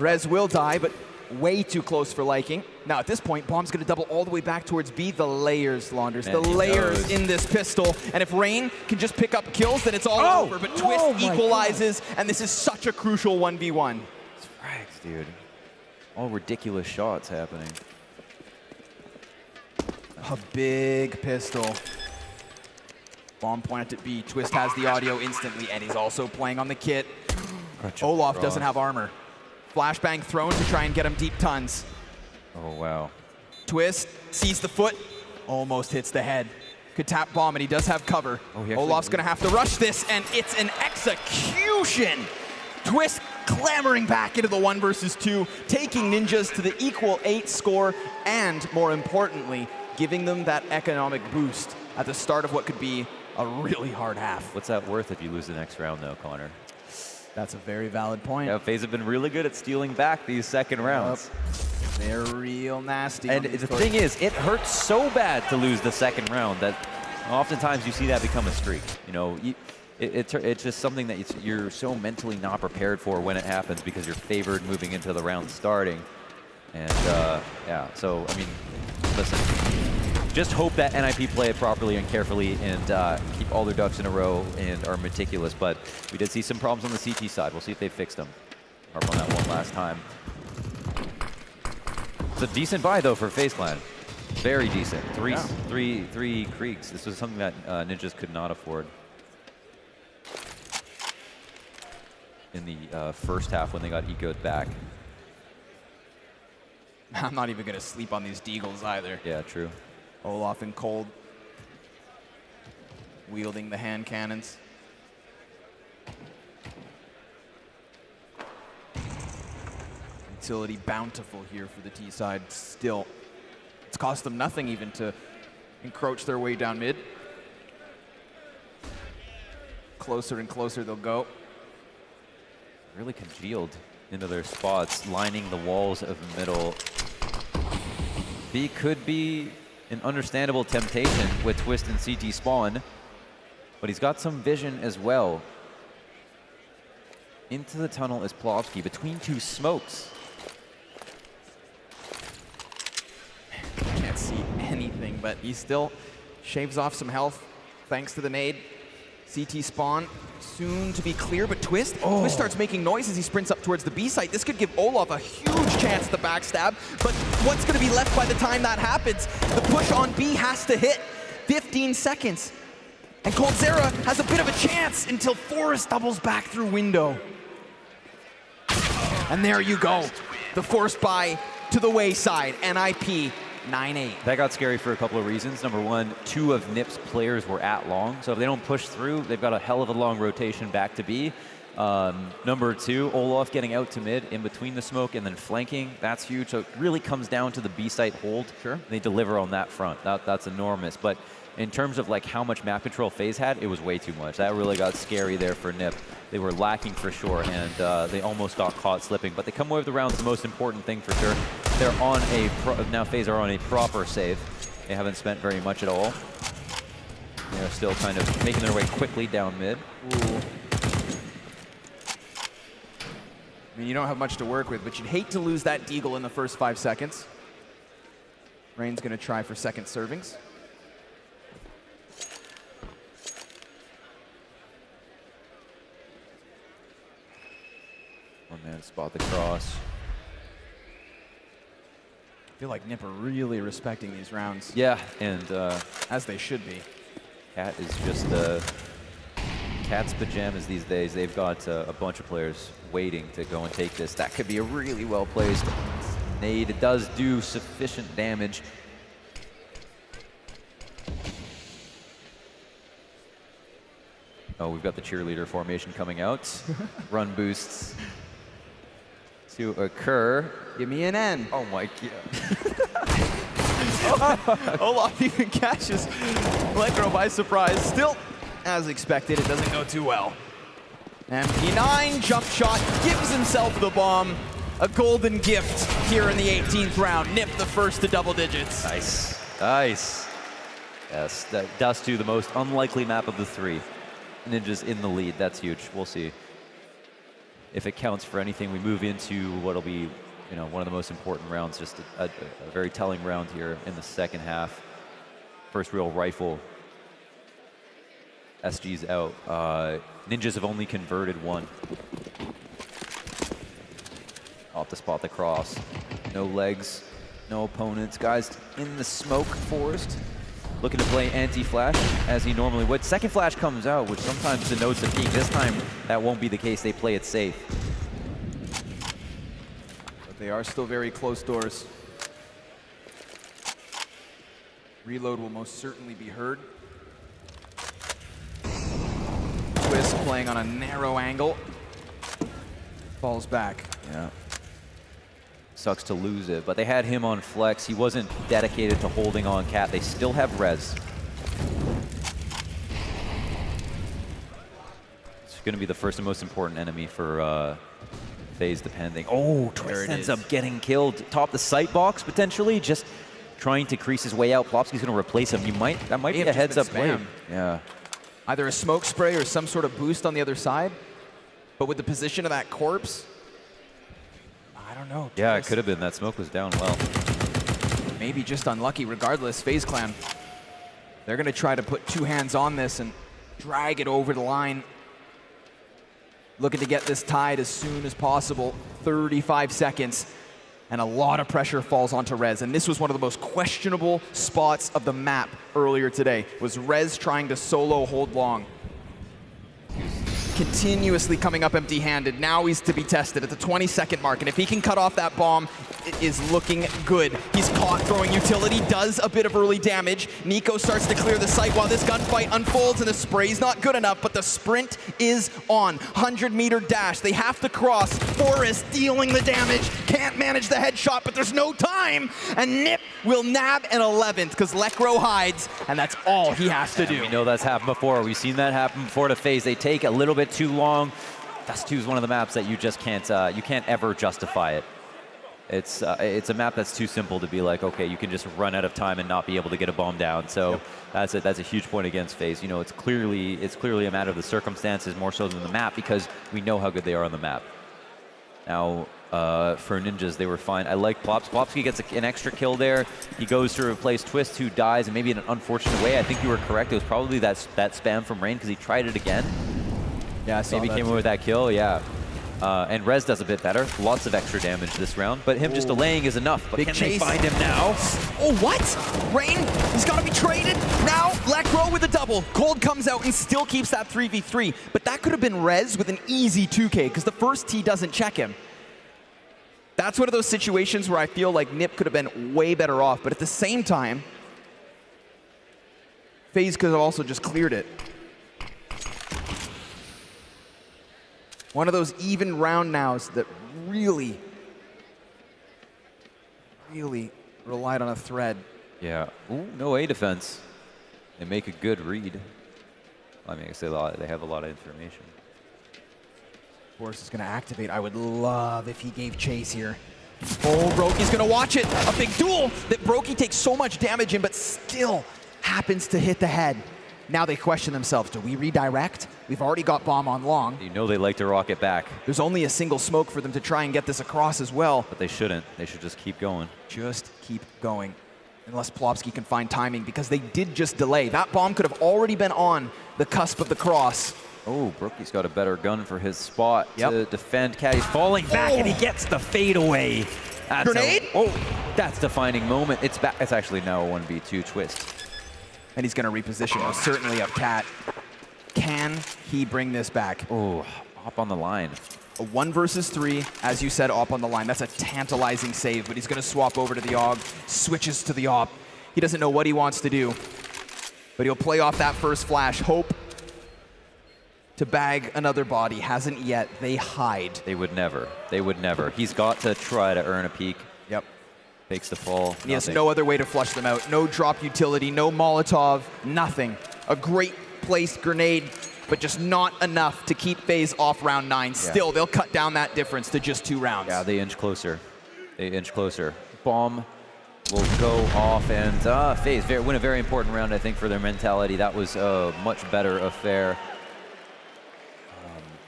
Rez will die, but way too close for liking. Now at this point, Bomb's gonna double all the way back towards B. The layers, Launders. The layers in this pistol. And if Rain can just pick up kills, then it's all over. But Twist equalizes, and this is such a crucial 1v1. It's frags, dude. All ridiculous shots happening. A big pistol. Bomb pointed at B. Twist has the audio instantly, and he's also playing on the kit. Olaf doesn't have armor. Flashbang thrown to try and get him deep tons. Oh, wow. Twist sees the foot, almost hits the head. Could tap bomb, and he does have cover. Olaf's gonna have to rush this, and it's an execution. Twist clamoring back into the 1 versus 2, taking Ninjas to the equal 8 score, and more importantly, giving them that economic boost at the start of what could be a really hard half. What's that worth if you lose the next round, though, Connor? That's a very valid point. Yeah, Faze have been really good at stealing back these second rounds. They're real nasty. And the thing is, it hurts so bad to lose the second round that Oftentimes you see that become a streak. You know, it's just something that you're so mentally not prepared for when it happens because you're favored moving into the round starting. And yeah, so I mean, listen, just hope that NiP play it properly and carefully and keep all their ducks in a row and are meticulous. But we did see some problems on the CT side. We'll see if they fixed them. Harp on that one last time. It's a decent buy though for Faze Clan. Very decent. Three creeks. This was something that Ninjas could not afford in the first half when they got ecoed back. I'm not even going to sleep on these Deagles either. Yeah, true. Olaf and Cold wielding the hand cannons. Utility bountiful here for the T side still. It's cost them nothing even to encroach their way down mid. Closer and closer they'll go. Really congealed into their spots, lining the walls of middle. B could be an understandable temptation with Twist and CT spawn, but he's got some vision as well. Into the tunnel is Plovsky between two smokes. Can't see anything, but he still shaves off some health thanks to the nade. CT spawn soon to be clear, but Twist starts making noise as he sprints up towards the B site. This could give Olaf a huge chance to backstab, but what's going to be left by the time that happens? The push on B has to hit. 15 seconds. And coldzera has a bit of a chance until Forrest doubles back through window. And there you go. The forced buy to the wayside. NiP 9-8. That got scary for a couple of reasons. Number one, 2 of NiP's players were at long, so if they don't push through, they've got a hell of a long rotation back to B. Number 2, Olaf getting out to mid in between the smoke and then flanking. That's huge. So it really comes down to the B site hold. Sure. They deliver on that front. That's enormous. But in terms of like how much map control Faze had, it was way too much. That really got scary there for NiP. They were lacking for sure, and they almost got caught slipping. But they come away with the rounds, the most important thing for sure. They're on a, now Faze are on a proper save. They haven't spent very much at all. They're still kind of making their way quickly down mid. Ooh. I mean, you don't have much to work with, but you'd hate to lose that Deagle in the first 5 seconds. Rain's going to try for second servings. One man spot the cross. I feel like NiP are really respecting these rounds. Yeah, and as they should be. Cat is just Cat's pajamas these days. They've got a bunch of players waiting to go and take this. That could be a really well placed nade. It does do sufficient damage. Oh, we've got the cheerleader formation coming out. Run boosts to occur. Give me an N. Oh my god. Olaf even catches Electro by surprise. Still, as expected, it doesn't go too well. MP9 jump shot gives himself the bomb. A golden gift here in the 18th round. NiP the first to double digits. Nice. Nice. Yes, that Dust 2, the most unlikely map of the 3. Ninjas in the lead. That's huge. We'll see if it counts for anything. We move into what'll be, you know, one of the most important rounds. Just a very telling round here in the second half. First real rifle. SG's out. Ninjas have only converted 1. Off to spot the cross. No legs, no opponents. Guys in the smoke forest. Looking to play anti-flash as he normally would. Second flash comes out, which sometimes denotes a peek. This time, that won't be the case. They play it safe. But they are still very close doors. Reload will most certainly be heard. Twist playing on a narrow angle. Falls back. Yeah. Sucks to lose it, but they had him on flex. He wasn't dedicated to holding on Cat. They still have res. It's going to be the first and most important enemy for Faze, depending. Oh, Twist ends up getting killed. Top the sight box, potentially. Just trying to crease his way out. Plopski's going to replace him. That might be a heads-up play. Yeah. Either a smoke spray or some sort of boost on the other side. But with the position of that corpse, I don't know. Yeah, it could have been. That smoke was down well. Maybe just unlucky. Regardless, FaZe Clan, they're going to try to put two hands on this and drag it over the line. Looking to get this tied as soon as possible. 35 seconds. And a lot of pressure falls onto Rez. And this was one of the most questionable spots of the map earlier today, was Rez trying to solo hold long. Continuously coming up empty-handed. Now he's to be tested at the 20-second mark. And if he can cut off that bomb, it is looking good. He's caught throwing utility, does a bit of early damage. Nico starts to clear the site while this gunfight unfolds, and the spray's not good enough, but the sprint is on. 100-meter dash. They have to cross. Forrest dealing the damage. Can't manage the headshot, but there's no time. And NiP will nab an 11th because Lekro hides, and that's all he has to do. We know that's happened before. We've seen that happen before to FaZe. They take a little bit too long. Dust 2 is one of the maps that you just can't ever justify it. It's a map that's too simple to be like, okay, you can just run out of time and not be able to get a bomb down. So that's a huge point against FaZe. You know, it's clearly a matter of the circumstances more so than the map, because we know how good they are on the map. Now, for Ninjas, they were fine. I like Plops. Plopski gets an extra kill there. He goes to replace Twist, who dies, and maybe in an unfortunate way. I think you were correct. It was probably that spam from Rain, because he tried it again. Yeah, I saw maybe that came too. away with that kill, yeah. And Rez does a bit better. Lots of extra damage this round, but him just delaying is enough. But Big can chase. they find him now? Oh, what? Rain, he's got to be traded. Now, Lekro with a double. Cold comes out and still keeps that 3v3. But that could have been Rez with an easy 2K, because the first T doesn't check him. That's one of those situations where I feel like NiP could have been way better off, but at the same time, FaZe could have also just cleared it. One of those even round nows that really, really relied on a thread. Yeah. Ooh, no A defense. They make a good read. I mean, I say they have a lot of information. Force is going to activate. I would love if he gave chase here. Oh, Brokey's going to watch it. A big duel that Brokey takes so much damage in, but still happens to hit the head. Now they question themselves. Do we redirect? We've already got bomb on long. You know they like to rock it back. There's only a single smoke for them to try and get this across as well. But they shouldn't. They should just keep going. Just keep going. Unless Plopski can find timing, because they did just delay. That bomb could have already been on the cusp of the cross. Oh, Brookie's got a better gun for his spot to defend. Caddy's falling back, and he gets the fade away. That's Grenade? That's defining moment. It's back. It's actually now a 1v2 Twist. And he's going to reposition, most certainly up Cat. Can he bring this back? Oh, up on the line. A 1 versus 3, as you said, op on the line. That's a tantalizing save, but he's going to swap over to the AUG, switches to the op. He doesn't know what he wants to do, but he'll play off that first flash. Hope to bag another body. Hasn't yet. They hide. They would never. They would never. He's got to try to earn a peek. Yep. Takes the fall. He has no other way to flush them out. No drop utility, no Molotov, nothing. A great placed grenade, but just not enough to keep FaZe off round 9. Still, they'll cut down that difference to just 2 rounds. Yeah, they inch closer. They inch closer. Bomb will go off, and FaZe win a very important round, I think, for their mentality. That was a much better affair.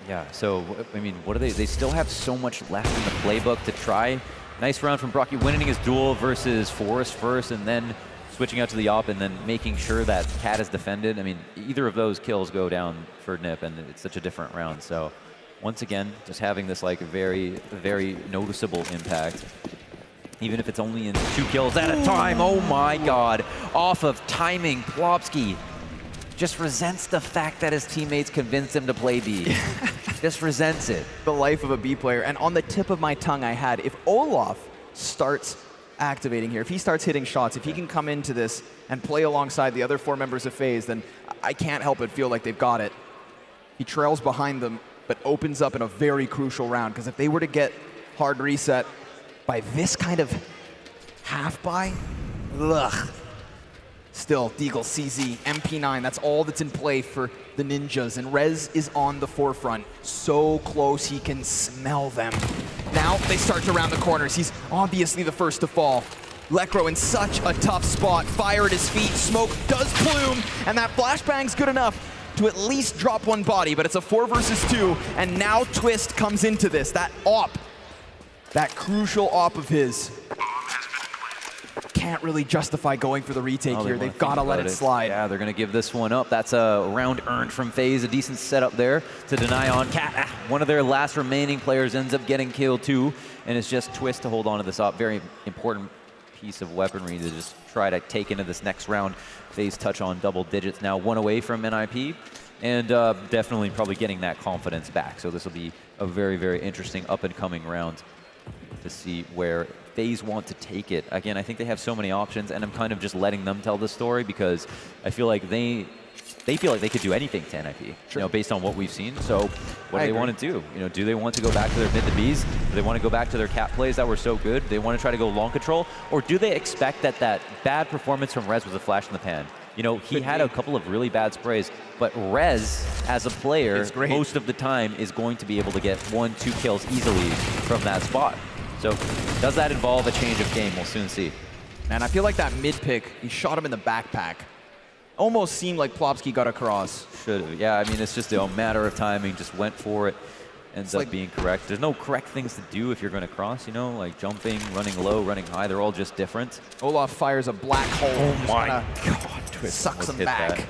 Yeah, so, I mean, what do they still have so much left in the playbook to try. Nice round from Brocky, winning his duel versus Forrest first, and then switching out to the op, and then making sure that Cat is defended. I mean, either of those kills go down for NiP, and it's such a different round. So, once again, just having this like very, very noticeable impact. Even if it's only in 2 kills at a time. Oh my God. Off of timing, Plopski just resents the fact that his teammates convinced him to play B. Just resents it. The life of a B player. And on the tip of my tongue I had, if Olaf starts activating here, if he starts hitting shots, if he can come into this and play alongside the other 4 members of FaZe, then I can't help but feel like they've got it. He trails behind them, but opens up in a very crucial round, because if they were to get hard reset by this kind of half buy, ugh. Still, Deagle, CZ, MP9, that's all that's in play for the Ninjas. And Rez is on the forefront. So close, he can smell them. Now they start to round the corners. He's obviously the first to fall. Lekro in such a tough spot. Fire at his feet, smoke does plume, and that flashbang's good enough to at least drop one body, but it's a 4 versus 2, and now Twist comes into this. That op, that crucial op of his, can't really justify going for the retake here. They've got to let it slide. Yeah, they're going to give this one up. That's a round earned from Faze, a decent setup there to deny on Cat. One of their last remaining players ends up getting killed too, and it's just Twist to hold on to this op. Very important piece of weaponry to just try to take into this next round. Faze touch on double digits now, 1 away from NiP, and definitely probably getting that confidence back. So this will be a very, very interesting up-and-coming round to see where Faze want to take it. Again, I think they have so many options, and I'm kind of just letting them tell the story because I feel like they feel like they could do anything to NiP, sure, you know, based on what we've seen. So what do they want to do? You know, do they want to go back to their mid to Bs? Do they want to go back to their Cat plays that were so good? Do they want to try to go long control? Or do they expect that that bad performance from Rez was a flash in the pan? You know, he had a couple of really bad sprays, but Rez, as a player, most of the time is going to be able to get 1-2 kills easily from that spot. So does that involve a change of game? We'll soon see. Man, I feel like that mid pick, he shot him in the backpack. Almost seemed like Plopsky got across. Should have. Yeah, I mean, it's just a matter of timing. Just went for it. Ends up being correct. There's no correct things to do if you're going to cross, you know, like jumping, running low, running high. They're all just different. Olaf fires a black hole. Oh my God. Twist sucks him back.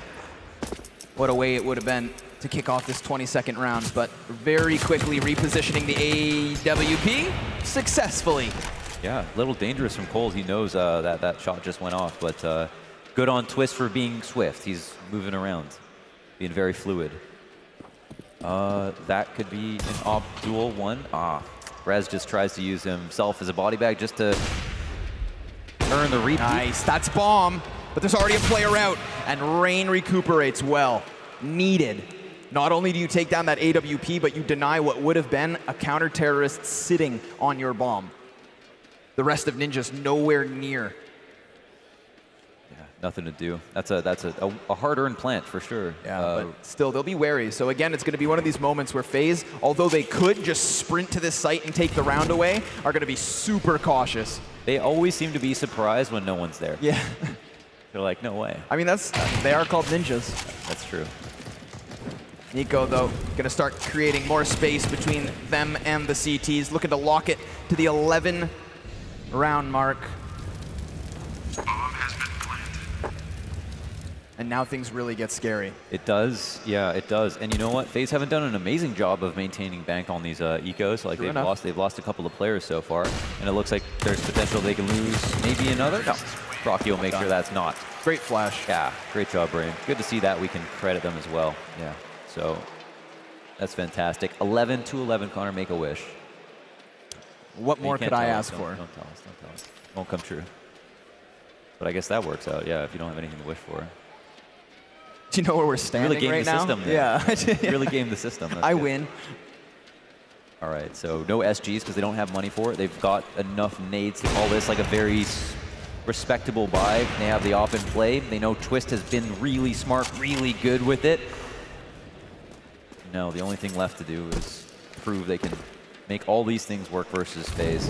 What a way it would have been to kick off this 22nd round, but very quickly repositioning the AWP successfully. Yeah, a little dangerous from Coles. He knows that shot just went off, but good on Twist for being swift. He's moving around, being very fluid. That could be an op duel 1. Rez just tries to use himself as a body bag just to earn the repeat. Nice, that's bomb, but there's already a player out, and Rain recuperates well. Needed. Not only do you take down that AWP, but you deny what would have been a counter-terrorist sitting on your bomb. The rest of Ninja's nowhere near. Yeah, nothing to do. That's a hard-earned plant for sure. Yeah, but still, they'll be wary. So again, it's going to be one of these moments where Faze, although they could just sprint to this site and take the round away, are going to be super cautious. They always seem to be surprised when no one's there. Yeah. They're like, no way. I mean, they are called ninjas. That's true. NiCo, though, going to start creating more space between them and the CTs, looking to lock it to the 11 round mark. And now things really get scary. It does, yeah, it does. And you know what? FaZe haven't done an amazing job of maintaining bank on these ecos. Like they've lost a couple of players so far, and it looks like there's potential they can lose maybe another. No, Rocky will make sure that's not. Great flash. Yeah, great job, Brain. Good to see that. We can credit them as well. Yeah, so that's fantastic. 11 to 11, Connor, make a wish. What more could I ask for? Don't tell us. Don't tell us. Won't come true. But I guess that works out. Yeah, if you don't have anything to wish for. Do you know where we're standing right now? System there. Yeah. Really game the system. I win. All right, so no SGs because they don't have money for it. They've got enough nades to call this like a very respectable buy. They have the off in play. They know Twist has been really smart, really good with it. No, the only thing left to do is prove they can make all these things work versus FaZe.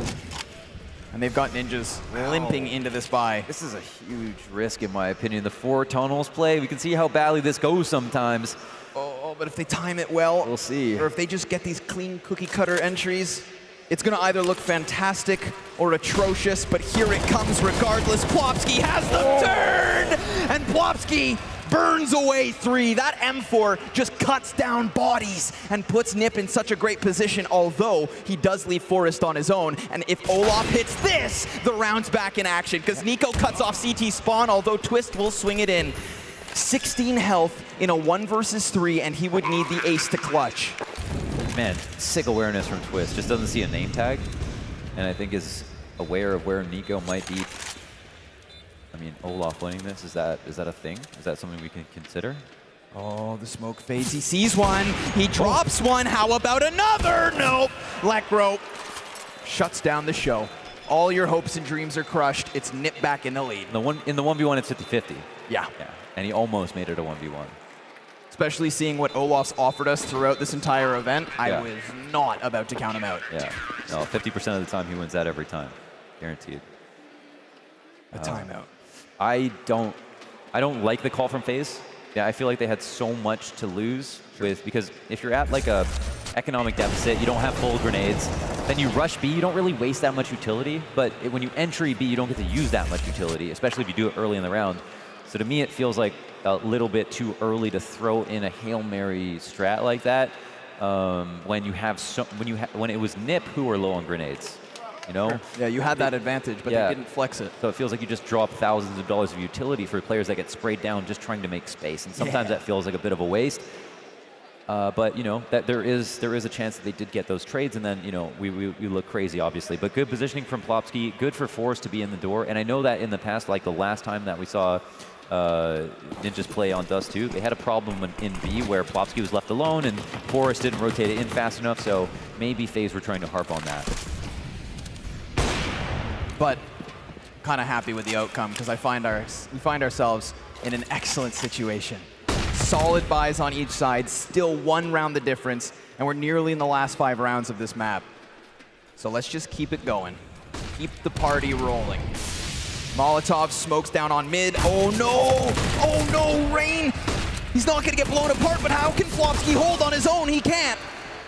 And they've got Ninjas limping into this buy. This is a huge risk, in my opinion. The 4 tunnels play, we can see how badly this goes sometimes. Oh, but if they time it well, we'll see. Or if they just get these clean cookie cutter entries, it's going to either look fantastic or atrocious, but here it comes regardless. Plopsky has the turn, and Plopsky burns away 3. That M4 just cuts down bodies and puts NiP in such a great position, although he does leave Forrest on his own. And if Olaf hits this, the round's back in action, because NiCo cuts off CT spawn, although Twist will swing it in. 16 health in a 1 versus 3, and he would need the ace to clutch. Man, sick awareness from Twist. Just doesn't see a name tag, and I think is aware of where NiCo might be. I mean, Olaf winning this, is that a thing? Is that something we can consider? Oh, the smoke fades. He sees one. He drops one. How about another? Nope. Lekro shuts down the show. All your hopes and dreams are crushed. It's NiP back in the lead. In the 1v1, it's 50-50. Yeah. And he almost made it a 1v1. Especially seeing what Olaf's offered us throughout this entire event, I was not about to count him out. Yeah. No, 50% of the time he wins that every time. Guaranteed. a timeout. I don't like the call from Faze. Yeah, I feel like they had so much to lose because if you're at like a economic deficit, you don't have full grenades, then you rush B, you don't really waste that much utility, but when you entry B, you don't get to use that much utility, especially if you do it early in the round. So to me, it feels like a little bit too early to throw in a Hail Mary strat like that when it was NiP who were low on grenades. You know? Sure. Yeah, you had that advantage, but they didn't flex it. So it feels like you just drop thousands of dollars of utility for players that get sprayed down just trying to make space, and sometimes that feels like a bit of a waste. But you know that there is a chance that they did get those trades, and then we look crazy, obviously. But good positioning from Plopsky, good for Forrest to be in the door. And I know that in the past, like the last time that we saw Ninjas play on Dust 2, they had a problem in B where Plopsky was left alone and Forrest didn't rotate it in fast enough. So maybe FaZe were trying to harp on that. But kind of happy with the outcome because we find ourselves in an excellent situation. Solid buys on each side, still 1 round the difference, and we're nearly in the last 5 rounds of this map. So let's just keep it going. Keep the party rolling. Molotov smokes down on mid. Oh no! Oh no, Rain! He's not gonna get blown apart, but how can Plopsky hold on his own? He can't.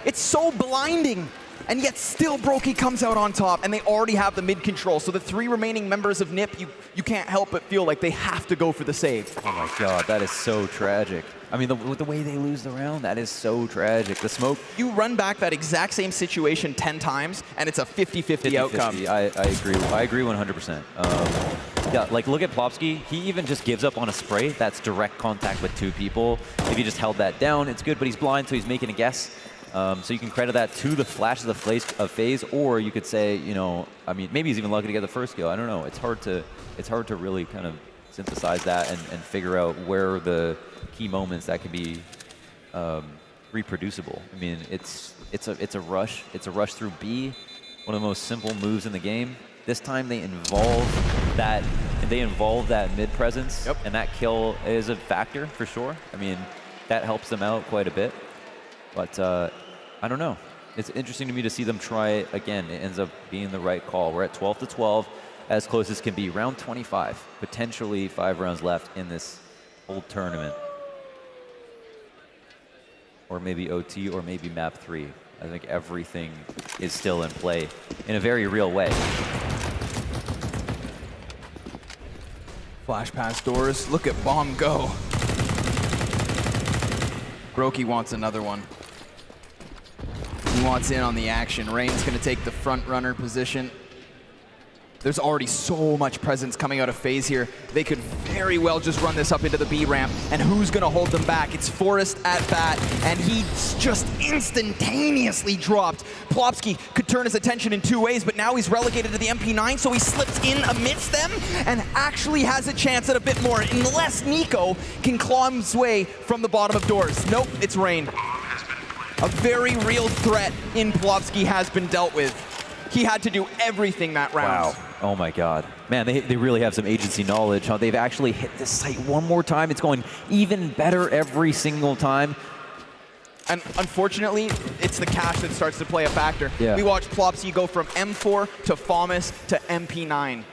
It's so blinding. And yet still Brokey comes out on top, and they already have the mid control. So the 3 remaining members of NiP, you can't help but feel like they have to go for the save. Oh my god, that is so tragic. I mean, with the way they lose the round, that is so tragic. The smoke. You run back that exact same situation 10 times, and it's a 50-50 outcome. I agree. I agree 100%. Yeah, like look at Plopsky. He even just gives up on a spray. That's direct contact with 2 people. If he just held that down, it's good, but he's blind, so he's making a guess. So you can credit that to the flashes of FaZe, or you could say, I mean, maybe he's even lucky to get the first kill. I don't know. It's hard to really kind of synthesize that and figure out where the key moments that can be reproducible. I mean, it's a rush. It's a rush through B, one of the most simple moves in the game. This time they involve that mid presence, and that kill is a factor for sure. I mean, that helps them out quite a bit. But I don't know. It's interesting to me to see them try it again. It ends up being the right call. We're at 12-12, as close as can be. Round 25, potentially 5 rounds left in this whole tournament. Or maybe OT, or maybe map 3. I think everything is still in play in a very real way. Flash past doors. Look at Bomb go. Brokey wants another one. He wants in on the action. Rain's going to take the front runner position. There's already so much presence coming out of FaZe here. They could very well just run this up into the B ramp, and who's going to hold them back? It's Forrest at bat, and he's just instantaneously dropped. Plopsky could turn his attention in 2 ways, but now he's relegated to the MP9, so he slips in amidst them and actually has a chance at a bit more, unless Nico can claw his way from the bottom of doors. Nope, it's Rain. A very real threat in Plopsky has been dealt with. He had to do everything that round. Wow. Oh my god. Man, they really have some agency knowledge. How they've actually hit this site one more time. It's going even better every single time. And unfortunately, it's the cash that starts to play a factor. Yeah. We watched Plopsky go from M4 to FAMAS to MP9.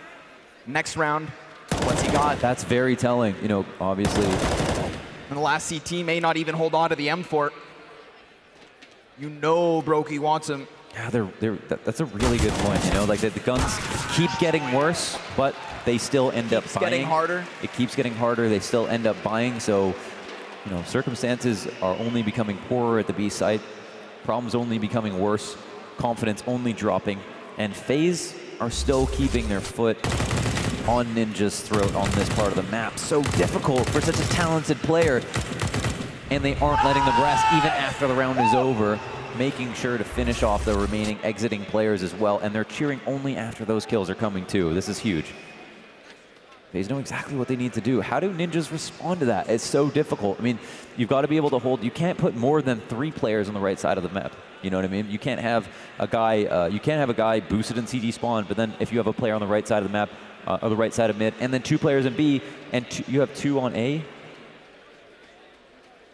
Next round, what's he got? That's very telling, obviously. And the last CT may not even hold on to the M4. Brokey wants him. Yeah, that's a really good point. Like the guns keep getting worse, but they still end up buying. It's getting harder. It keeps getting harder. They still end up buying. So, circumstances are only becoming poorer at the B site. Problems only becoming worse. Confidence only dropping. And FaZe are still keeping their foot on Ninja's throat on this part of the map. So difficult for such a talented player. And they aren't letting them rest even after the round is over, making sure to finish off the remaining exiting players as well, and they're cheering only after those kills are coming too. This is huge. FaZe know exactly what they need to do. How do Ninjas respond to that? It's so difficult. I mean, you've got to be able to hold. You can't put more than 3 players on the right side of the map. You know what I mean? You can't have a guy. Boosted in CD spawn, but then if you have a player on the right side of the map, or the right side of mid, and then 2 players in B, and you have 2 on A.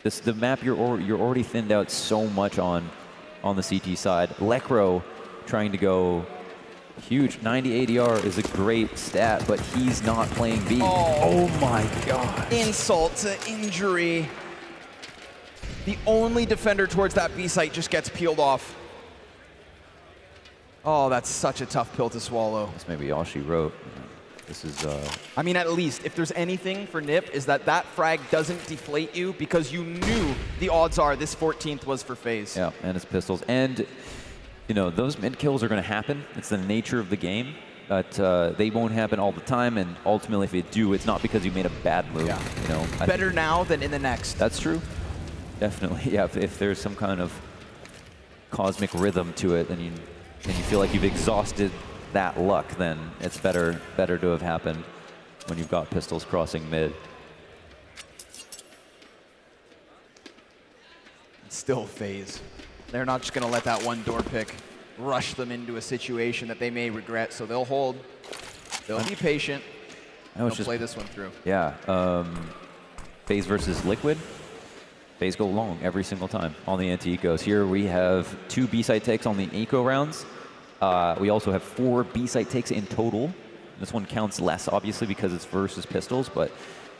The map you're already thinned out so much on the CT side. Lekro trying to go Huge. 90 ADR is a great stat, but he's not playing B. Oh my god. Insult to injury. The only defender towards that B site just gets peeled off. Oh, that's such a tough pill to swallow. That's maybe all she wrote. This is... I mean, at least, if there's anything for NiP, is that that frag doesn't deflate you because you knew the odds are this 14th was for Faze. Yeah, and it's pistols. And, you know, those mid kills are going to happen. It's the nature of the game. But they won't happen all the time, and ultimately, if they do, it's not because you made a bad move. Yeah. You know, Better now than in the next. That's true. Definitely, yeah. If there's some kind of cosmic rhythm to it, and you feel like you've exhausted that luck, then it's better to have happened when you've got pistols crossing mid. Still Faze. They're not just going to let that one door pick rush them into a situation that they may regret, so they'll hold. They'll be patient. They'll play this one through. Yeah. Faze versus Liquid. Faze go long every single time on the anti-ecos. Here we have 2 B-site takes on the eco rounds. We also have 4 B-site takes in total. This one counts less, obviously, because it's versus pistols, but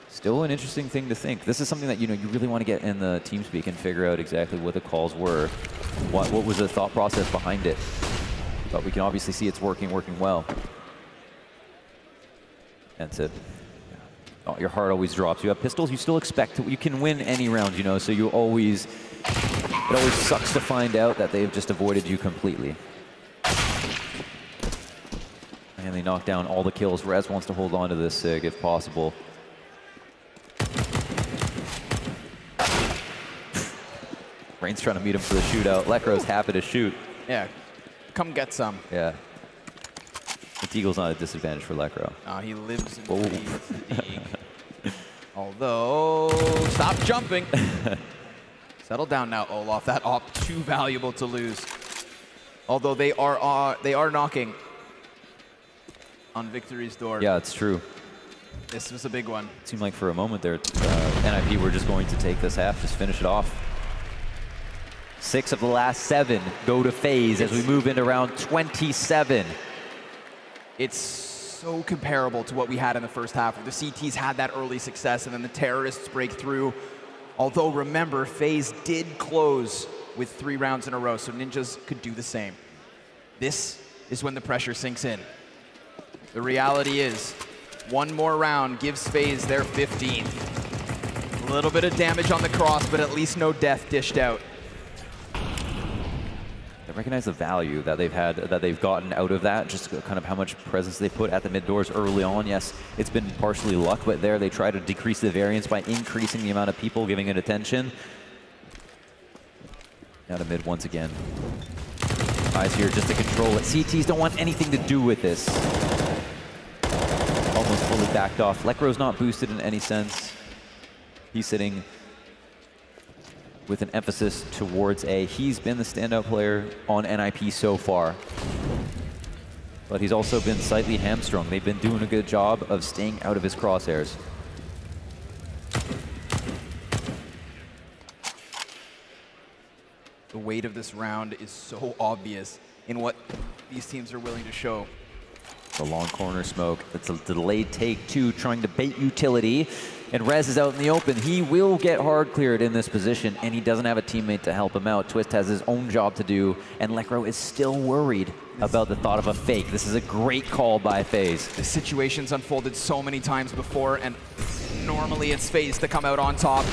still an interesting thing to think. This is something that, you know, you really want to get in the team speak and figure out exactly what the calls were. What was the thought process behind it? But we can obviously see it's working well. That's it. Oh, your heart always drops. You have pistols, you still expect you can win any round, you know, so you always, it always sucks to find out that they've just avoided you completely. And they knock down all the kills. Rez wants to hold on to this SIG if possible. Rain's trying to meet him for the shootout. Lekro's happy to shoot. Yeah, come get some. Yeah. The Deagle's not a disadvantage for Lekro. He lives and breathes the Deagle. Although, stop jumping. Settle down now, Olaf. That op too valuable to lose. Although they are knocking on victory's door. Yeah, it's true. This was a big one. It seemed like for a moment there, NiP were just going to take this half, just finish it off. 6 of the last 7 go to Faze as we move into round 27. It's so comparable to what we had in the first half, where the CTs had that early success and then the terrorists break through. Although, remember, Faze did close with 3 rounds in a row, so Ninjas could do the same. This is when the pressure sinks in. The reality is, one more round gives Faze their 15th. A little bit of damage on the cross, but at least no death dished out. They recognize the value that they've gotten out of that, just kind of how much presence they put at the mid doors early on. Yes, it's been partially luck, but there they try to decrease the variance by increasing the amount of people giving it attention. Now to mid once again. Eyes here just to control it. CTs don't want anything to do with this. Almost fully backed off. Lekro's not boosted in any sense. He's sitting with an emphasis towards A. He's been the standout player on NiP so far. But he's also been slightly hamstrung. They've been doing a good job of staying out of his crosshairs. The weight of this round is so obvious in what these teams are willing to show. The long corner smoke. It's a delayed take 2, trying to bait utility. And Rez is out in the open. He will get hard cleared in this position, and he doesn't have a teammate to help him out. Twist has his own job to do, and Lekro is still worried about the thought of a fake. This is a great call by Faze. The situation's unfolded so many times before, and normally it's Faze to come out on top.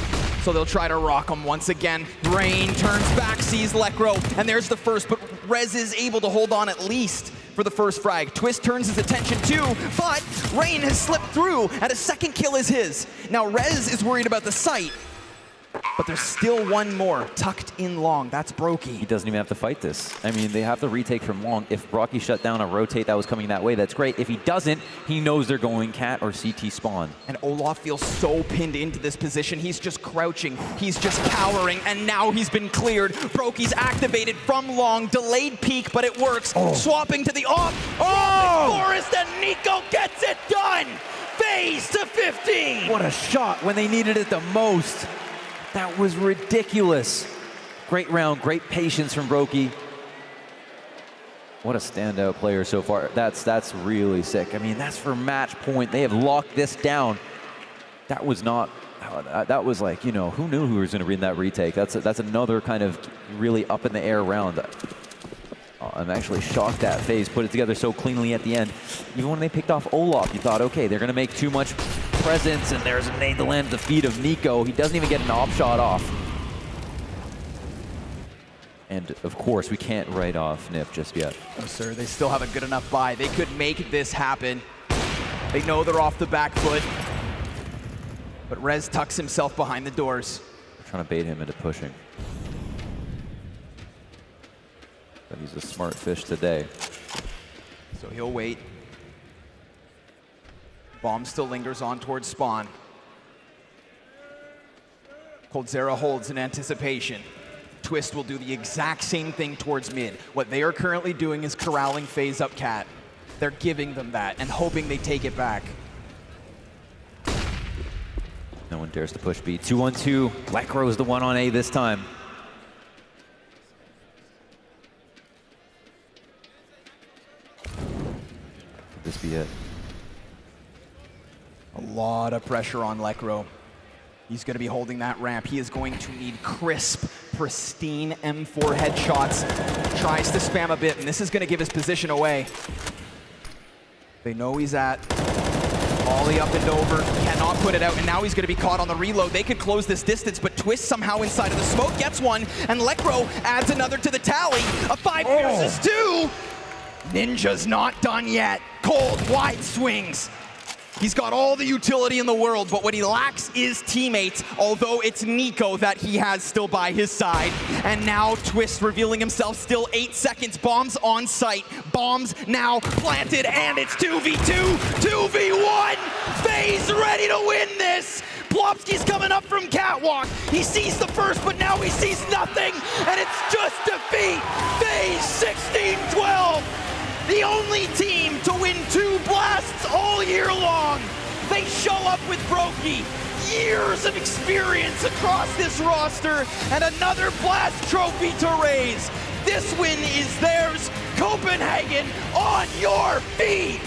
So they'll try to rock him once again. Rain turns back, sees Lekro, and there's the first, but Rez is able to hold on at least for the first frag. Twist turns his attention too, but Rain has slipped through, and a second kill is his. Now Rez is worried about the site, but there's still one more tucked in long. That's Brokey. He doesn't even have to fight this. I mean, they have to retake from long. If Brocky shut down a rotate that was coming that way, that's great. If he doesn't, he knows they're going cat or CT spawn. And Olaf feels so pinned into this position. He's just crouching. He's just cowering, and now he's been cleared. Brokey's activated from long. Delayed peek, but it works. Swapping to the off. Forest, and Nico gets it done! Faze to 15! What a shot when they needed it the most. That was ridiculous. Great round, great patience from Brokey. What a standout player so far. That's really sick. I mean, that's for match point. They have locked this down. That was not, that was like, you know, who knew who was going to win that retake? That's another kind of really up in the air round. I'm actually shocked that Faze put it together so cleanly at the end. Even when they picked off Olaf, you thought, okay, they're going to make too much presence, and there's a nade to land at the feet of Nico. He doesn't even get an op shot off. And of course, we can't write off NiP just yet. No, sir, they still have a good enough buy. They could make this happen. They know they're off the back foot. But Rez tucks himself behind the doors. They're trying to bait him into pushing. But he's a smart fish today. So he'll wait. Bomb still lingers on towards spawn. coldzera holds in anticipation. Twist will do the exact same thing towards mid. What they are currently doing is corralling Faze up cat. They're giving them that and hoping they take it back. No one dares to push B. 2-on-2. Lekro is the one on A this time. Could this be it? A lot of pressure on Lekro. He's going to be holding that ramp. He is going to need crisp, pristine M4 headshots. Tries to spam a bit, and this is going to give his position away. They know he's at Ollie up and over, cannot put it out, and now he's going to be caught on the reload. They could close this distance, but Twist somehow inside of the smoke gets one, and Lekro adds another to the tally. A 5 versus 2. Ninja's not done yet. Cold, wide swings. He's got all the utility in the world, but what he lacks is teammates, although it's Nico that he has still by his side. And now Twist revealing himself, still 8 seconds, bombs on site. Bombs now planted, and it's 2v2, 2v1! Faze ready to win this! Plopsky's coming up from catwalk. He sees the first, but now he sees nothing, and it's just defeat! Faze 16-12! The only team to win 2 blasts all year long. They show up with Brokey. Years of experience across this roster and another blast trophy to raise. This win is theirs. Copenhagen on your feet.